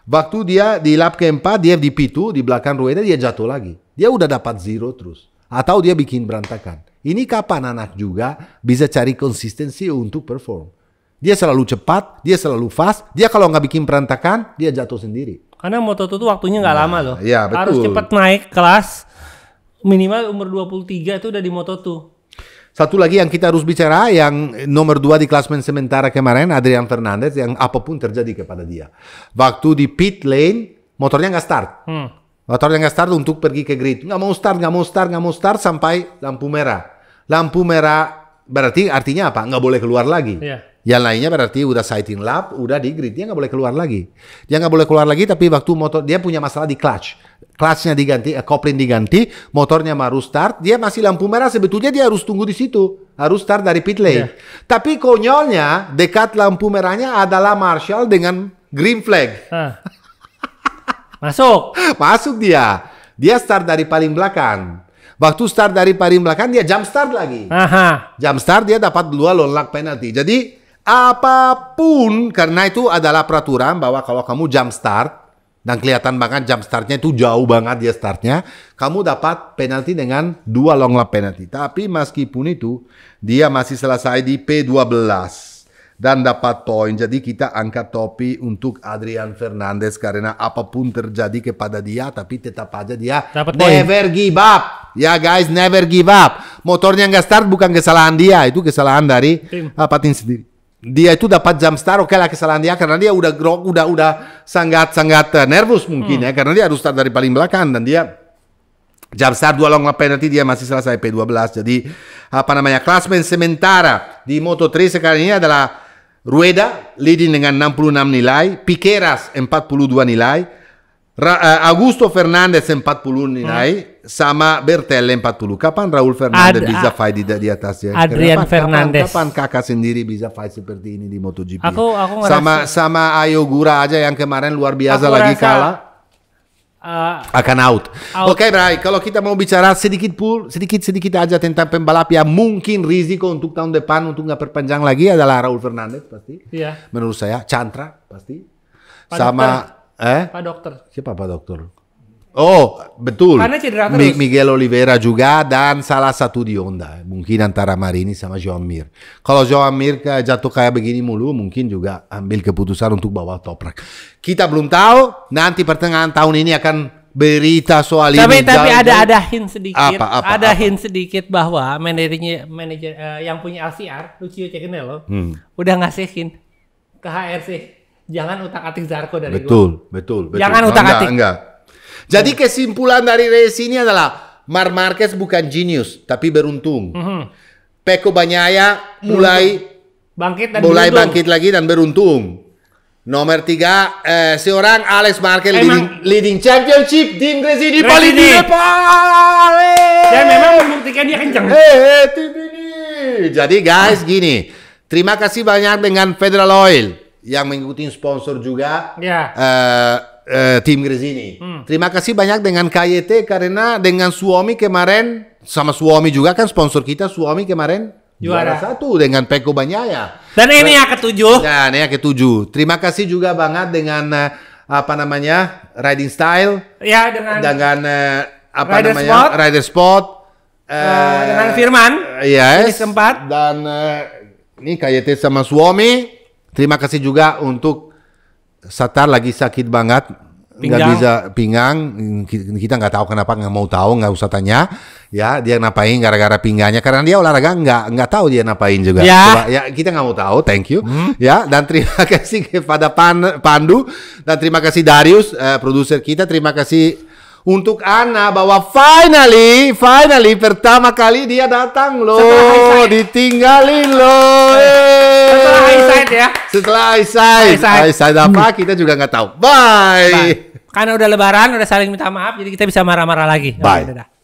Waktu dia di lap keempat, dia di P2 di belakang Rueda, dia jatuh lagi. Dia udah dapat 0 terus. Atau dia bikin berantakan. Ini kapan anak juga bisa cari konsistensi untuk perform. Dia selalu cepat, dia selalu fast. Dia kalau nggak bikin berantakan, dia jatuh sendiri. Karena Moto2 tuh waktunya nggak lama loh. Ya, betul. Harus cepat naik kelas. Minimal umur 23 itu udah di Moto2. Satu lagi yang kita harus bicara, yang nomor 2 di klasemen sementara kemarin, Adrian Fernandez, yang apapun terjadi kepada dia. Waktu di pit lane, motornya nggak start. Motornya nggak start untuk pergi ke grid. Nggak mau start sampai lampu merah. Lampu merah berarti artinya apa? Nggak boleh keluar lagi. Yang lainnya berarti udah sighting lap, udah di grid. Dia nggak boleh keluar lagi. Tapi waktu motor, dia punya masalah di clutch. Clutchnya diganti, coupling diganti, motornya baru start, dia masih lampu merah, sebetulnya dia harus tunggu di situ. Harus start dari pit lane. Tapi konyolnya, dekat lampu merahnya adalah Marshall dengan green flag. Masuk dia. Dia start dari paling belakang. Waktu start dari paling belakang, dia jump start lagi. Jump start, dia dapat 2 long lap penalty. Jadi, apapun, karena itu adalah peraturan bahwa kalau kamu jump start, dan kelihatan banget jump startnya itu jauh banget dia startnya, kamu dapat penalti dengan 2 long lap penalty. Tapi meskipun itu, dia masih selesai di P12 dan dapat poin. Jadi kita angkat topi untuk Adrian Fernandez karena apapun terjadi kepada dia, tapi tetap aja dia never give up. Ya guys, never give up. Motornya nggak start bukan kesalahan dia, itu kesalahan dari tim sendiri. Dia itu dapat jump start, oke lah kesalahan dia karena dia udah sangat nervous mungkin ya, karena dia harus start dari paling belakang dan dia jump start 2 long lap penalty, dia masih selesai P12. Jadi klasemen sementara di Moto3 sekarang ini adalah Rueda leading dengan 66 nilai, Piqueras 42 nilai, Augusto Fernandez 40 nilai, sama Bertelle 40. Kapan Raul Fernandez bisa fight di atasnya? Adrian Fernandez. Kapan kakak sendiri bisa fight seperti ini di MotoGP? Aku sama Ayogura aja yang kemarin luar biasa lagi kalah. Akan out. Oke, Bray, kalau kita mau bicara sedikit aja tentang pembalap yang mungkin risiko untuk tahun depan untuk nggak perpanjang lagi adalah Raul Fernandez pasti. Iya. Menurut saya, Chantra pasti. Pak Dokter. Siapa Pak Dokter? Oh, betul. Karena cedera terus. Miguel Oliveira juga dan salah satu di Honda. Mungkin antara Marini sama Joan Mir. Kalau Joan Mir jatuh kayak begini mulu, mungkin juga ambil keputusan untuk bawa Toprak. Kita belum tahu. Nanti pertengahan tahun ini akan berita soal ini. Tapi ada hint sedikit. Ada hint sedikit bahwa manajer yang punya LCR, Lucio Cecchinello, udah ngasihin ke HRC. Jangan utak-atik Zarco dari Betul. Jangan utak-atik. Enggak. Jadi kesimpulan dari race ini adalah Marc Marquez bukan genius, tapi beruntung. Pecco Bagnaia mulai bangkit lagi dan beruntung. Nomor 3, seorang Alex Marquez leading championship tim Gresini paling di depan. Dan memang membuktikan dia kencang. Tim ini. Jadi guys gini, terima kasih banyak dengan Federal Oil yang mengikuti sponsor juga. Tim Gresini. Terima kasih banyak dengan KYT karena dengan Suomi kemarin, sama Suomi juga kan sponsor kita, Suomi kemarin juara 1 dengan Pecco Bagnaia. Dan ini yang ke-7. Terima kasih juga banget dengan Riding Style. Ya, dengan Rider Spot. Dengan Firman. Yes. Ini keempat. Dan ini KYT sama Suomi. Terima kasih juga untuk Satar lagi sakit banget. nggak bisa pinggang, kita nggak tahu kenapa, nggak mau tahu, nggak usah tanya ya dia ngapain gara-gara pinggangnya, karena dia olahraga nggak tahu dia ngapain juga. Coba, ya kita nggak mau tahu, thank you ya, dan terima kasih kepada Pandu, dan terima kasih Darius, produser kita, terima kasih untuk Ana bahwa finally pertama kali dia datang loh, ditinggalin loh. Setelah eyesight ya. Setelah eyesight apa kita juga nggak tahu. Bye. Karena udah lebaran, udah saling minta maaf, jadi kita bisa marah-marah lagi. Bye.